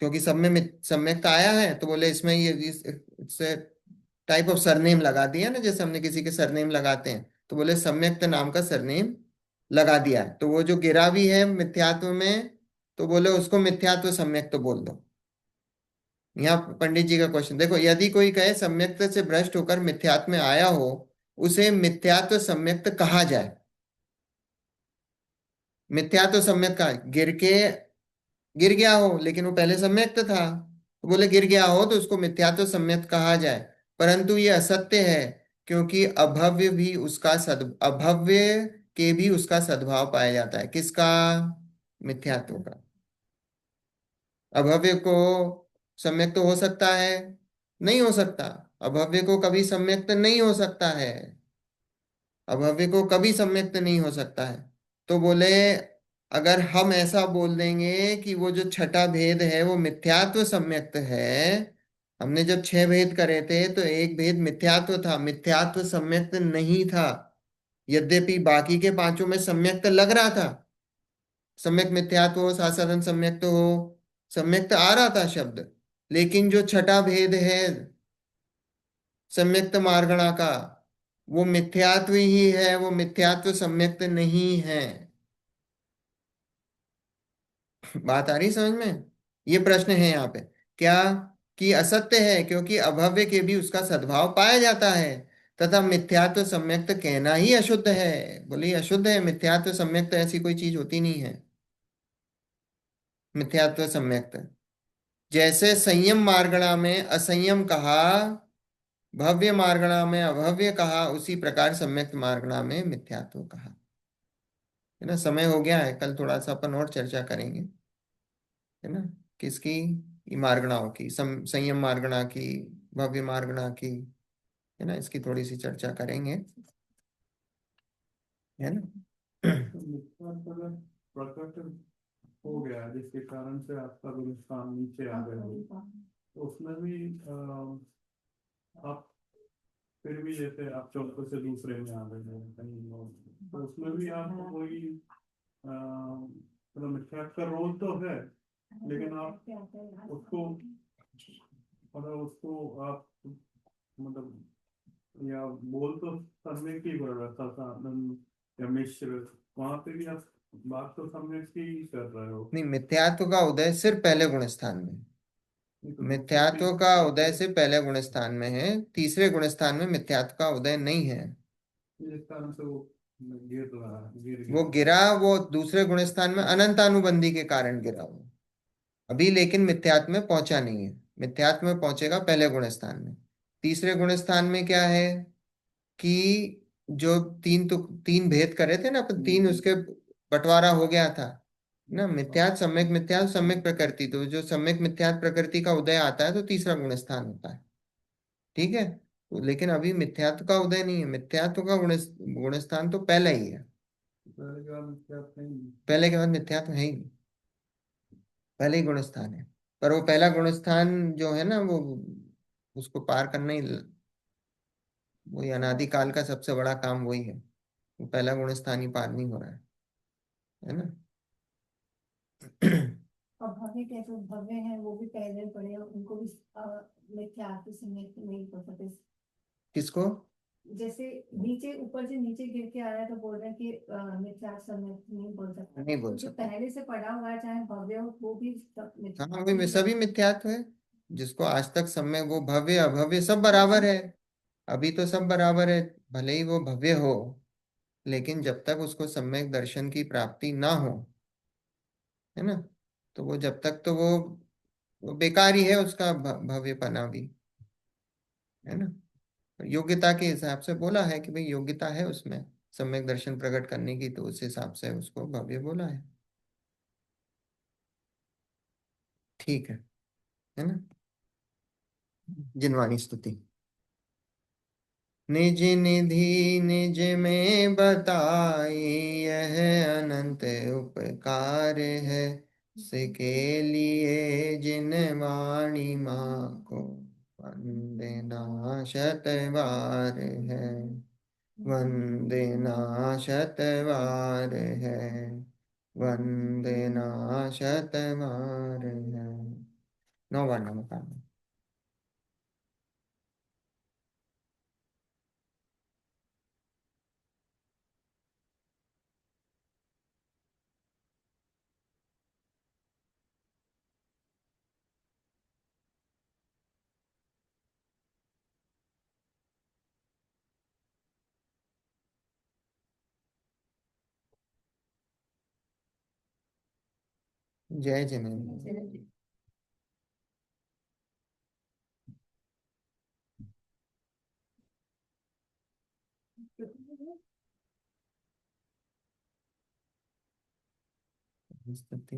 क्योंकि सब में सम्यक्त आया है, तो बोले इसमें ये इससे टाइप ऑफ सरनेम लगा दिया ना, जैसे हमने किसी के सरनेम लगाते हैं, तो बोले सम्यक्त नाम का सरनेम लगा दिया है, तो वो जो गिरा भी है मिथ्यात्व में, तो बोले उसको मिथ्यात्व सम्यक्त बोल दो। यहाँ पंडित जी का क्वेश्चन देखो, यदि कोई कहे सम्यक्त से भ्रष्ट होकर मिथ्यात्व में आया हो, उसे मिथ्यात्व सम्यक्त कहा जाए। मिथ्यात्व सम्यक्त का गिर के, गिर गया हो लेकिन वो पहले सम्यक्त था, तो बोले गिर गया हो तो उसको मिथ्यात्व सम्यक्त कहा जाए, परंतु ये असत्य है, क्योंकि अभव्य भी उसका अभव्य के भी उसका सद्भाव पाया जाता है। किसका? मिथ्यात्व का। अभव्य को सम्यक्त हो सकता है? नहीं हो सकता। अभव्य को कभी सम्यक्त नहीं हो सकता है, अभव्य को कभी सम्यक्त नहीं हो सकता है। तो बोले अगर हम ऐसा बोल देंगे कि वो जो छठा भेद है वो मिथ्यात्व सम्यक्त है, हमने जब 6 भेद करे थे तो एक भेद मिथ्यात्व था, मिथ्यात्व सम्यक्त नहीं था, यद्यपि बाकी के पांचों में सम्यक्त लग रहा था, सम्यक मिथ्यात्व हो, साधारण सम्यक्त हो, सम्यक्त आ रहा था शब्द, लेकिन जो छठा भेद है सम्यक्त मार्गणा का, वो मिथ्यात्व ही है, वो मिथ्यात्व सम्यक्त नहीं है। बात आ रही समझ में? ये प्रश्न है यहाँ पे, क्या? कि असत्य है, क्योंकि अभव्य के भी उसका सद्भाव पाया जाता है, तथा मिथ्यात्व सम्यक्त कहना ही अशुद्ध है। बोलिए अशुद्ध है, मिथ्यात्व सम्यक्त ऐसी कोई चीज होती नहीं है। मिथ्यात्व सम्यक्त, जैसे संयम मार्गणा में असंयम कहा, भव्य मार्गणा में अभव्य कहा, उसी प्रकार सम्यक्त मार्गणा में मिथ्यात्व कहा। है ना? समय हो गया है, कल थोड़ा सा अपन और चर्चा करेंगे, है ना, किसकी? मार्गणाओं की, संयम मार्गणा की, भव्य मार्गणा की, है ना, इसकी थोड़ी सी चर्चा करेंगे, है ना। तो मिथ्या अगर प्रकट हो गया जिसके कारण से आपका गुलिस्तान नीचे आ गया हो, तो उसमें भी आप फिर भी जैसे आप चौथे से दूसरे में आ गए हैं कहीं और, तो उसमें भी आपको कोई मतलब मिथ्या का रोल तो है, लेकिन आप उसको मतलब उसको आप मतलब या बोल तो सम्यक ही कर रहा था साधन या मिश्र, वहां पे भी आप बात तो सम्यक ही कर रहे हो। नहीं, मिथ्यात्व का उदय सिर्फ पहले गुण स्थान में, नहीं तो दूसरे मिथ्यात्व का तीन उदय से पहले गुण स्थान में है, तीसरे गुण स्थान में मिथ्यात्व का उदय नहीं है। जिस कारण से वो गिर रहा गिर वो गया। गिरा, वो दूसरे गुण स्थान में अनंतानुबंधी के कारण गिरा वो, अभी लेकिन मिथ्यात्व में पहुंचा नहीं है। मिथ्यात्व में पहुंचेगा पहले गुण स्थान में। तीसरे गुण स्थान में क्या है कि जो तीन, तो तीन भेद करे थे ना अपन, तीन उसके बंटवारा हो गया था ना, मिथ्यात्, सम्यक मिथ्यात्, सम्यक प्रकृति। तो जो सम्यक मिथ्यात् प्रकृति का उदय आता है तो तीसरा गुण स्थान होता है, ठीक है। तो लेकिन अभी मिथ्यात्व का उदय नहीं है, मिथ्यात्व का गुण स्थान तो पहले ही है, पहले का क्या नहीं। पहले के बाद मिथ्यात्व है ही नहीं, पहले ही गुण स्थान है। पर वो पहला गुण स्थान जो है ना, वो उसको पार करना ही, वही अनादिकाल का सबसे बड़ा काम वही है। वो पहला गुण स्थान ही पार नहीं हो रहा है ना। और भव्य कैसे भव्य है वो भी पहले पढ़े, उनको भी मिथ्या से नहीं कर सकते। किसको? जैसे नीचे ऊपर से नीचे गिर के आ रहा है तो बोल रहे हैं कि मिथ्या समय नहीं बोल सकता, नहीं बोल तो जो सकते। पहले से पढ़ा हुआ है चाहे भव्य हो वो भी सब हाँ, मिथ्या वही ही सभी है। मिथ्यात्व है। जिसको आज तक समय, वो भव्य अभव्य सब बराबर है, अभी तो सब बराबर है। भले ही वो भव्य हो, लेकिन जब तक उसको सम्यक दर्शन की प्राप्ति ना हो, है ना, तो वो जब तक, तो वो बेकार ही है, उसका भव्यपना भी, है ना। योग्यता के हिसाब से बोला है कि भाई योग्यता है उसमें सम्यक दर्शन प्रकट करने की, तो उस हिसाब से उसको भव्य बोला है। ठीक है ना। जिनवाणी स्तुति। निज निधि निज में बताई, यह अनंत उपकार है, सिके लिए जिन वाणी माँ को, वंदना शतवार है, वंदना शतवार है, वंदना शतवार है। 9 बार नमः। जय जिनेन्द्र। स्तुति।